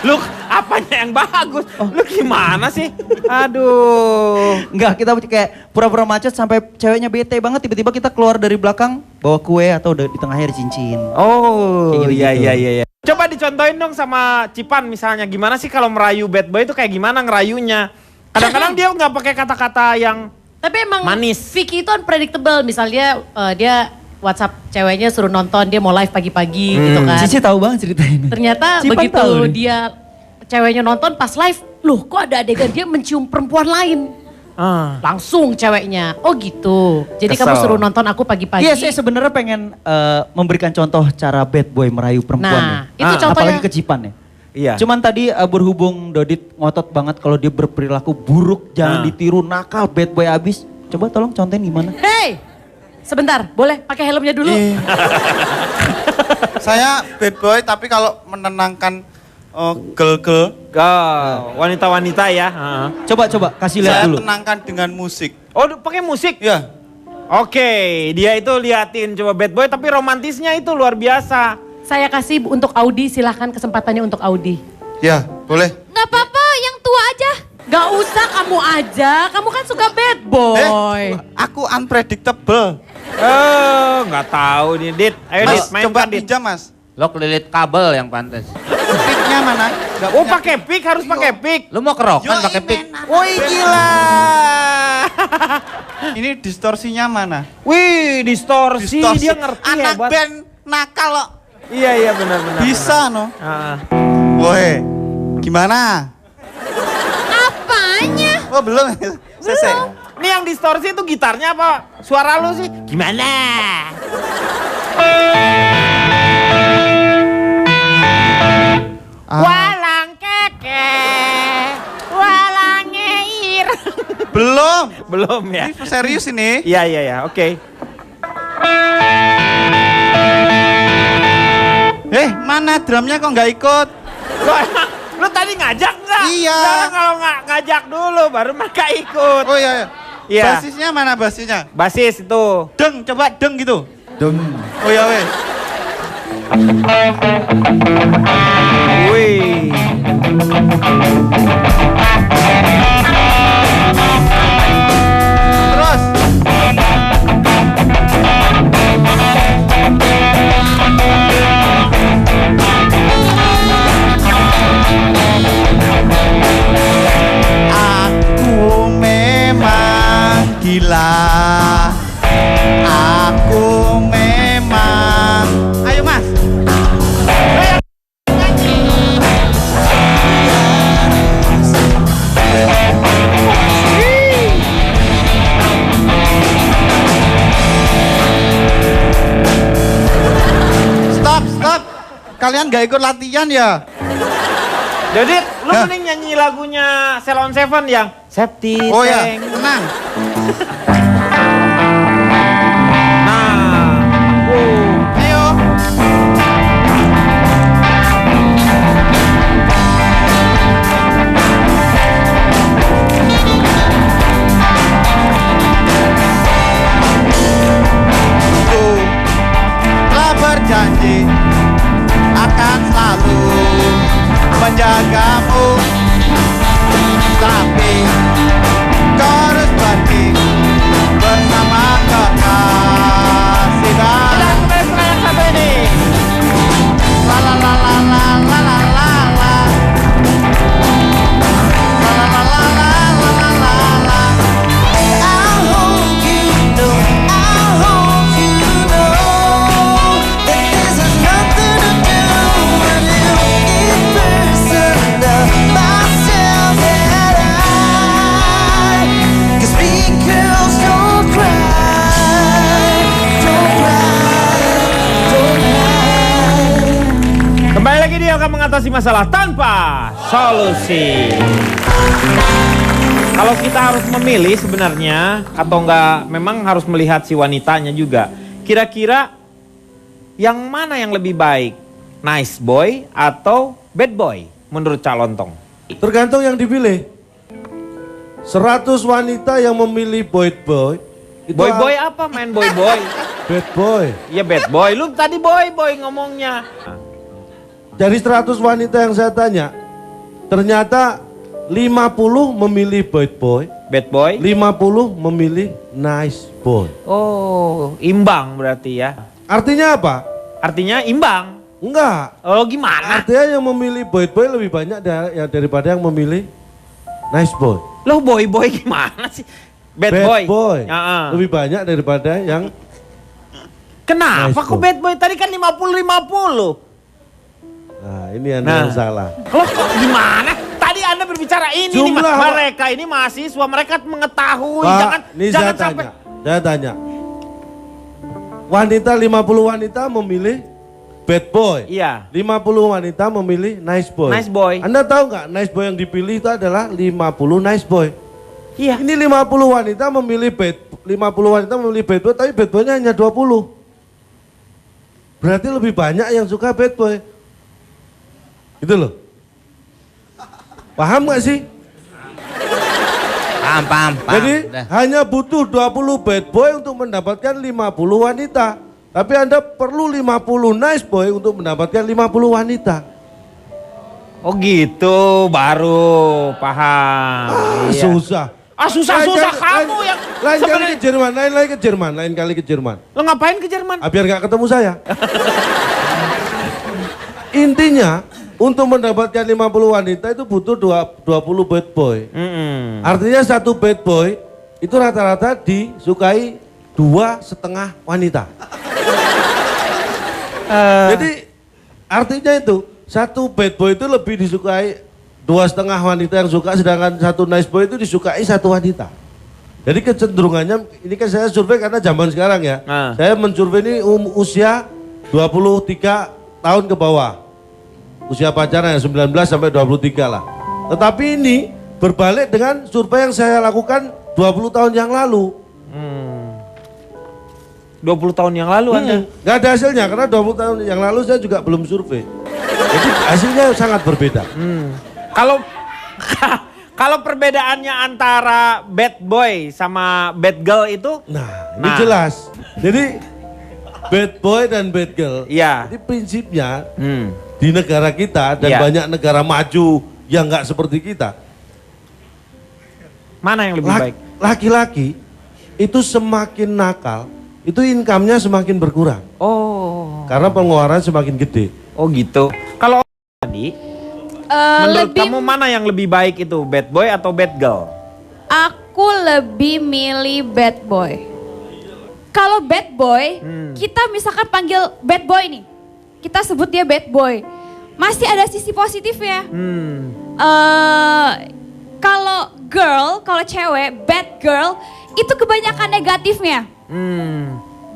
Lu apa apanya yang bagus? Lu gimana sih? Aduh. Enggak, kita kayak pura-pura macet sampai ceweknya bete banget, tiba-tiba kita keluar dari belakang bawa kue atau di tengahnya ada cincin. Oh, Kayak iya gitu-gitu. iya iya iya. Coba dicontohin dong sama Cipan misalnya, gimana sih kalau merayu bad boy itu kayak gimana ngerayunya? Kadang-kadang dia nggak pakai kata-kata yang Tapi emang manis. Vicky itu unpredictable. Misalnya dia WhatsApp ceweknya suruh nonton, dia mau live pagi-pagi gitu kan. Cici tahu banget cerita ini. Ternyata Cipan begitu tahu nih. dia ceweknya nonton pas live, loh kok ada adegan dia mencium perempuan lain. Langsung ceweknya, oh gitu. Jadi Kesel. kamu suruh nonton aku pagi-pagi. Iya, saya sebenarnya pengen memberikan contoh cara bad boy merayu perempuan. Nah, itu contohnya. Apalagi ke Cipan ya. Iya. Cuman tadi berhubung Dodit ngotot banget kalau dia berperilaku buruk, jangan ditiru, nakal, bad boy abis. Coba tolong contohin gimana? Hey, sebentar, boleh pakai helmnya dulu? Saya bad boy tapi kalau menenangkan girl-girl, wanita-wanita ya. Coba kasih lihat saya dulu. tenangkan dengan musik. Oh, pakai musik? Ya, Oke, dia itu liatin coba bad boy tapi romantisnya itu luar biasa. Saya kasih untuk Audi, silahkan kesempatannya untuk Audi. ya boleh. Nggak apa-apa, yang tua aja. Gak usah kamu aja, kamu kan suka bad boy. Aku unpredictable. Nggak tahu nih, Dit. Ayo Dit, Mas, main coba Dit. pinjam mas. Lo kelilit kabel yang pantas. Picknya mana? Nggak Oh, punya pakai pick, harus pakai pick. Lo mau kerokan pakai pick? Woi, gila. Ini distorsinya mana? Wih, distorsi. Dia ngerti Anak hebat. band nakal loh. Iya, benar-benar. Bisa no. Ah. Woi, gimana? Apanya? Oh belum. Selesai. Ini yang distorsi itu gitarnya apa? Suara lu sih? Gimana? Walang keke, walang ngeir. Belum. Belum ya? Ini serius ini. Iya, oke. Mana drumnya kok nggak ikut? Lo emang, lu tadi ngajak nggak? Iya. Jangan kalau nggak ngajak dulu, baru mereka ikut. Oh iya. Iya. Basisnya mana basisnya? Basis itu. Deng, coba deng gitu. Deng. Oh ya weh. Wih. Terus. Aku memang gila. Aku memang. Ayo mas. Stop. Kalian gak ikut latihan ya? Jadi, lu Hah? mending nyanyi lagunya Ceylon Seven yang Septi Oh ya, Tank. tenang. Nah, Ayo. Aku telah berjanji akan selalu menjagamu, tapi kau harus pergi bersama kekasih baru. yang satu ini. La la la la la la la la la. La la la la la la la la la. I hope you know, I hope you know that this has nothing to do with you. It's personal, myself and I. 'Cause big girls don't cry, don't cry, don't cry. Kembali lagi dia akan mengatasi masalah tanpa solusi. Kalau kita harus memilih sebenarnya atau enggak memang harus melihat si wanitanya juga. Kira-kira yang mana yang lebih baik? Nice boy atau bad boy menurut Cak Lontong? Tergantung yang dipilih. 100 wanita yang memilih boy itu Boy apa main boy? bad boy. Iya bad boy. Lu tadi boy ngomongnya. Dari 100 wanita yang saya tanya, ternyata 50 memilih bad boy, Bad boy. 50 memilih nice boy. Oh, imbang berarti ya. Artinya apa? Artinya imbang. Enggak. Oh, gimana? Artinya yang memilih bad boy lebih banyak daripada yang memilih nice boy. Loh, boy gimana sih? Bad boy. Ya, lebih banyak daripada yang kenapa nice kok boy. bad boy? Tadi kan 50-50. Nah, ini Anda yang salah. Loh, kok gimana? Tadi Anda berbicara ini nih, Jumlah mereka ini mahasiswa, mereka mengetahui. Pak, ini jangan saya sampai. Saya tanya. Wanita 50 wanita memilih bad boy. Iya. 50 wanita memilih nice boy. Nice boy. Anda tahu nggak nice boy yang dipilih itu adalah 50 nice boy. Iya. Ini 50 wanita memilih 50 wanita memilih bad boy, tapi bad boynya hanya 20. Berarti lebih banyak yang suka bad boy. Itu loh. Paham nggak sih? Paham. Jadi Udah. hanya butuh 20 bad boy untuk mendapatkan 50 wanita. Tapi Anda perlu 50 nice boy untuk mendapatkan 50 wanita. Oh gitu, baru paham. Iya. Susah. Susah kamu yang Lain kali sebenarnya. ke Jerman, lain kali ke Jerman. Lo ngapain ke Jerman? Biar gak ketemu saya. Intinya, untuk mendapatkan 50 wanita itu butuh 20 bad boy. Artinya satu bad boy itu rata-rata disukai 2,5 wanita. Jadi artinya itu satu bad boy itu lebih disukai 2,5 wanita yang suka, sedangkan satu nice boy itu disukai satu wanita. Jadi kecenderungannya, ini kan saya survei karena zaman sekarang ya. Saya mensurvei ini usia 23 tahun ke bawah. Usia pacaran ya 19 sampai 23 lah. Tetapi ini berbalik dengan survei yang saya lakukan 20 tahun yang lalu. 20 tahun yang lalu Anda? Nggak ada hasilnya karena 20 tahun yang lalu saya juga belum survei. Jadi hasilnya sangat berbeda. Kalau perbedaannya antara bad boy sama bad girl itu? Ini jelas. Jadi bad boy dan bad girl. Iya. Jadi prinsipnya di negara kita dan Iya. banyak negara maju yang nggak seperti kita. Mana yang lebih baik? Laki-laki itu semakin nakal, itu income-nya semakin berkurang. Oh. Karena pengeluaran semakin gede. Oh gitu. Kalau tadi, menurut kamu mana yang lebih baik itu, bad boy atau bad girl? Aku lebih milih bad boy. Kalau bad boy, kita misalkan panggil bad boy nih. Kita sebut dia bad boy. Masih ada sisi positifnya. Kalau girl, kalau cewek, bad girl, itu kebanyakan negatifnya.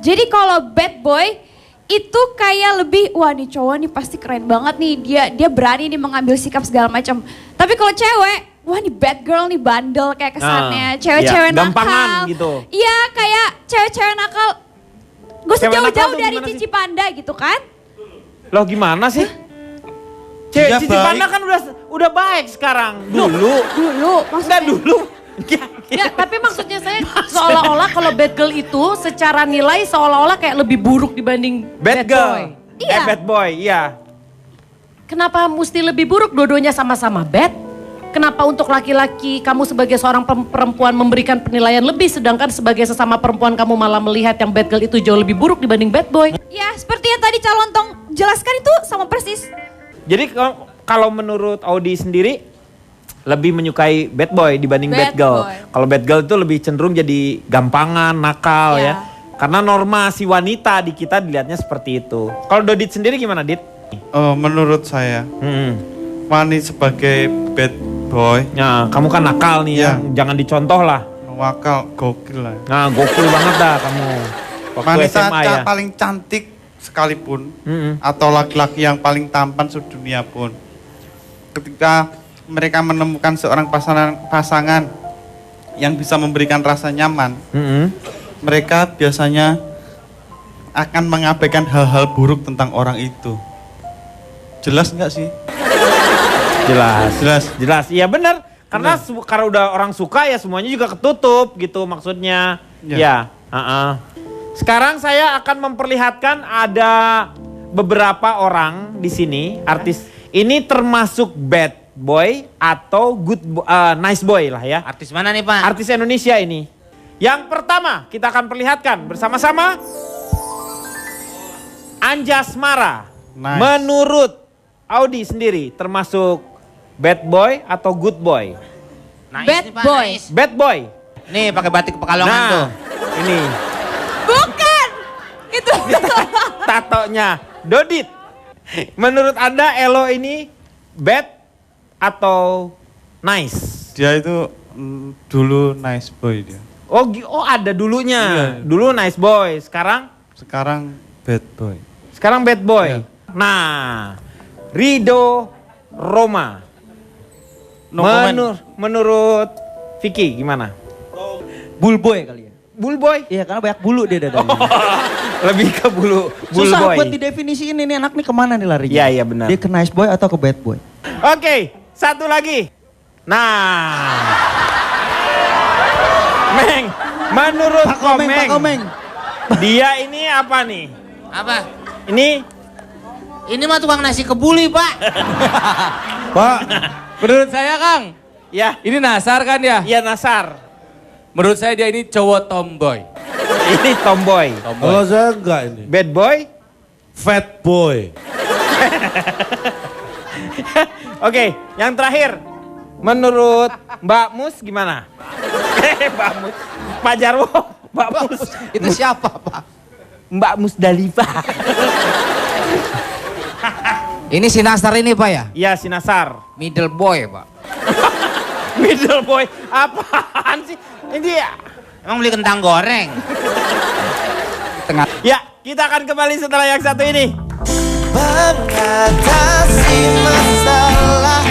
Jadi kalau bad boy, itu kayak lebih, wah nih cowok nih pasti keren banget nih. Dia berani nih mengambil sikap segala macam. Tapi kalau cewek, wah nih bad girl nih bandel kayak kesannya. Cewek-cewek nakal. Gampangan gitu. Iya kayak cewek-cewek nakal. Gak usah Cewek nakal jauh-jauh tuh dari gimana Cici Panda gitu kan. Loh gimana sih? Dia Cici baik. Panda kan udah baik sekarang. Dulu maksudnya. dulu. Ya, tapi maksudnya saya seolah-olah kalau bad girl itu secara nilai seolah-olah kayak lebih buruk dibanding Bad bad girl. boy. Iya. Bad boy, iya. Kenapa mesti lebih buruk? Dua-duanya sama-sama bad. Kenapa untuk laki-laki kamu sebagai seorang perempuan memberikan penilaian lebih, sedangkan sebagai sesama perempuan kamu malah melihat yang bad girl itu jauh lebih buruk dibanding bad boy? Ya seperti yang tadi calon tong jelaskan itu sama persis. Jadi kalau menurut Audi sendiri lebih menyukai bad boy dibanding bad, Bad girl. boy. Kalau bad girl itu lebih cenderung jadi gampangan, nakal Iya. ya. Karena norma si wanita di kita dilihatnya seperti itu. Kalau Dodit sendiri gimana, Dit? Menurut saya, Wani sebagai bad boy, Ya, kamu kan nakal nih ya. Jangan dicontoh lah. wakal gokil lah. Nah, gokil banget dah kamu. Waktu Wanita SMA ya. paling cantik sekalipun, atau laki-laki yang paling tampan sedunia pun, ketika mereka menemukan seorang pasangan yang bisa memberikan rasa nyaman, mereka biasanya akan mengabaikan hal-hal buruk tentang orang itu. Jelas nggak sih? Jelas. Iya benar. Karena karena udah orang suka ya semuanya juga ketutup gitu maksudnya. Ya. Sekarang saya akan memperlihatkan ada beberapa orang di sini artis ini termasuk bad boy atau nice boy lah ya. Artis mana nih Pak? Artis Indonesia ini. Yang pertama kita akan perlihatkan bersama-sama. Anjasmara. Nice. Menurut Audi sendiri termasuk bad boy atau good boy? Nice Bad nih, Pak, boy. nice. Bad boy. Nih pakai batik Pekalongan Nah, tuh. ini Bukan. Itu. tatonya Dodit. Menurut Anda Elo ini bad atau nice? Dia itu dulu nice boy dia. Oh ada dulunya. Iya. Dulu nice boy, sekarang Sekarang bad boy. bad boy. Iya. Nah, Rido Roma. No comment. Menurut Vicky gimana? Bullboy kali ya. Bullboy? Iya karena banyak bulu dia dadanya. Lebih ke bull Susah boy. buat didefinisiin ini anak nih kemana nih larinya. Iya, iya, benar. Dia ke nice boy atau ke bad boy? Oke, satu lagi. Nah. Meng, menurut Pak Komeng. dia ini apa nih? Apa? Ini Mah tukang nasi kebuli Pak. Pak, Menurut saya Kang, ya, ini Nasar kan ya? iya Nasar. Menurut saya dia ini cowok tomboy. Ini tomboy. kalau saya enggak ini. Bad boy? Fat boy. Oke, yang terakhir. Menurut Mbak Mus gimana? Mbak Mus. Pak Jarwo, Mbak Mus. Itu siapa Pak? Mbak Musdalifah. Ini si Nasar ini Pak ya? Iya, si Nasar. Middle boy Pak. Middle boy. Apaan sih? Ini ya. Emang beli kentang goreng? Tengah. Ya, kita akan kembali setelah yang satu ini. Mengatasi masalah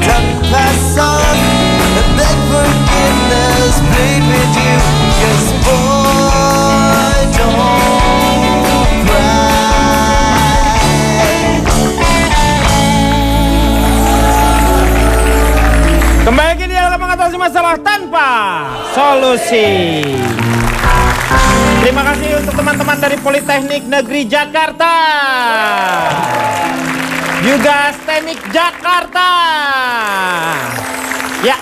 tanpa son, beg forgiveness, plead with you, 'cause boy don't cry. Kembali lagi di dalam mengatasi masalah tanpa solusi. Terima kasih untuk teman-teman dari Politeknik Negeri Jakarta. Juga Teknik Jakarta. Ya.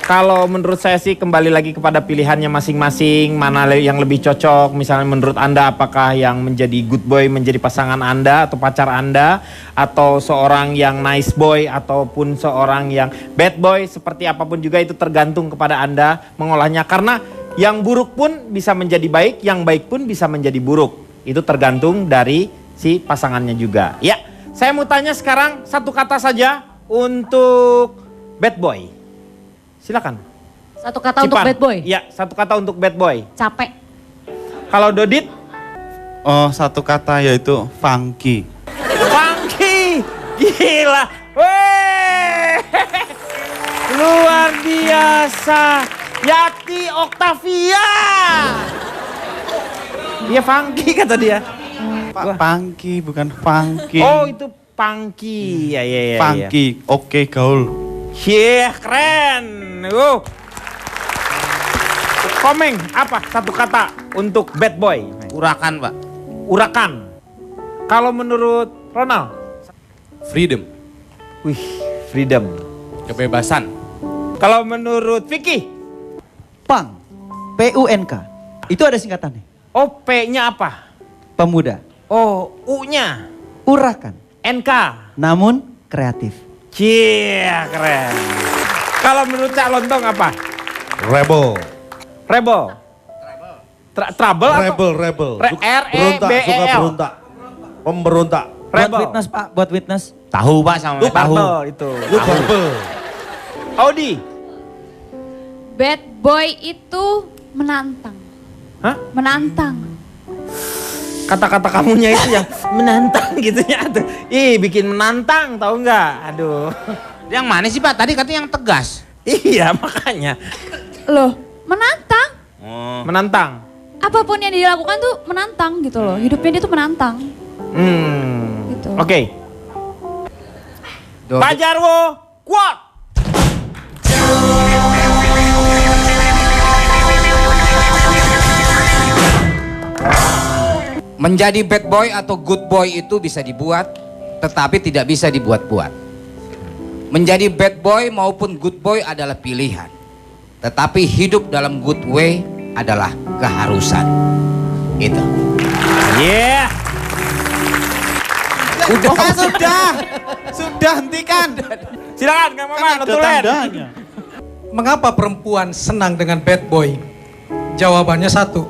Kalau menurut saya sih kembali lagi kepada pilihannya masing-masing. Mana yang lebih cocok. Misalnya menurut Anda apakah yang menjadi good boy menjadi pasangan Anda atau pacar Anda. Atau seorang yang nice boy ataupun seorang yang bad boy. Seperti apapun juga itu tergantung kepada Anda mengolahnya. Karena yang buruk pun bisa menjadi baik, yang baik pun bisa menjadi buruk. Itu tergantung dari si pasangannya juga. Ya, saya mau tanya sekarang satu kata saja untuk bad boy. Silakan. Satu kata untuk Cipan. bad boy. Ya, satu kata untuk bad boy. Capek. Kalau Dodit? Oh, satu kata yaitu funky. Funky. Gila. Weh. Luar biasa. Yati Octavia. Dia funky kata dia. Funky bukan funky. Oh, itu funky. Ya, ya, ya. Funky. Oke, gaul. Yeah, keren. Komeng, apa satu kata untuk bad boy? Urakan Pak. Urakan. Kalau menurut Ronald? Freedom, Wih, freedom. kebebasan. Kalau menurut Vicky? Pang. PUNK. Itu ada singkatannya. Oh, P-nya apa? Pemuda. Oh, U-nya? Urakan. NK? Namun kreatif. Cie, keren. Kalau menurut Cak Lontong apa? Rebel. Rebel? Trouble atau? Rebel. R-E-B-E-L. Suka berontak. Pemberontak. Buat Rebel. witness Pak, buat witness. Tahu Pak sama Lu tahu. Barbel itu. Lu rebel. Audi? Bad boy itu menantang. Hah? Menantang. Kata-kata kamunya itu yang menantang gitu ya. Ih, bikin menantang tahu nggak? Aduh. Yang mana sih Pak? Tadi katanya yang tegas. Iya, makanya. Loh, menantang. Menantang. Apapun yang dia lakukan tuh menantang gitu loh. Hidupnya dia tuh menantang. Gitu. Oke. Pak Jarwo, quote. Menjadi bad boy atau good boy itu bisa dibuat, tetapi tidak bisa dibuat-buat. Menjadi bad boy maupun good boy adalah pilihan. Tetapi hidup dalam good way adalah keharusan. Itu. Yeah. Sudah hentikan. Silakan Kang Maman, Ada betulan. tandanya. Mengapa perempuan senang dengan bad boy? Jawabannya satu.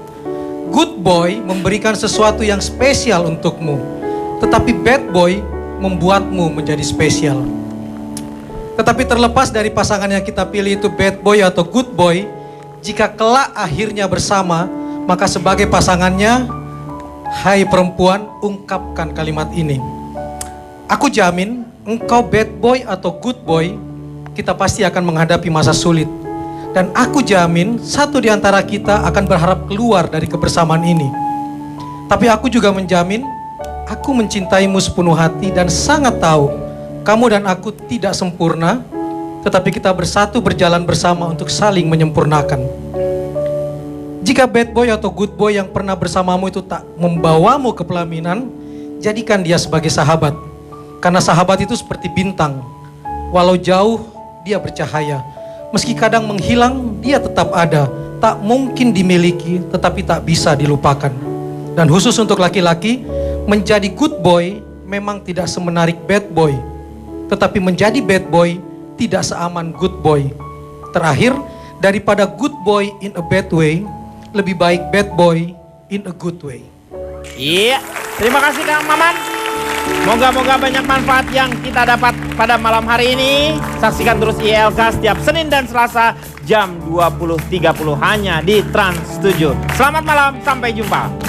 Good boy memberikan sesuatu yang spesial untukmu. Tetapi bad boy membuatmu menjadi spesial. Tetapi terlepas dari pasangan yang kita pilih itu bad boy atau good boy, jika kelak akhirnya bersama, maka sebagai pasangannya, hai perempuan, ungkapkan kalimat ini. Aku jamin engkau bad boy atau good boy, kita pasti akan menghadapi masa sulit. Dan aku jamin satu di antara kita akan berharap keluar dari kebersamaan ini. Tapi aku juga menjamin aku mencintaimu sepenuh hati dan sangat tahu kamu dan aku tidak sempurna, tetapi kita bersatu berjalan bersama untuk saling menyempurnakan. Jika bad boy atau good boy yang pernah bersamamu itu tak membawamu ke pelaminan, jadikan dia sebagai sahabat. Karena sahabat itu seperti bintang. Walau jauh, dia bercahaya. Meski kadang menghilang, dia tetap ada. Tak mungkin dimiliki, tetapi tak bisa dilupakan. Dan khusus untuk laki-laki, menjadi good boy memang tidak semenarik bad boy. Tetapi menjadi bad boy tidak seaman good boy. Terakhir, daripada good boy in a bad way, lebih baik bad boy in a good way. Iya, terima kasih Kang Maman. Moga-moga banyak manfaat yang kita dapat pada malam hari ini. Saksikan terus ILK setiap Senin dan Selasa jam 20.30 hanya di Trans 7. Selamat malam, sampai jumpa.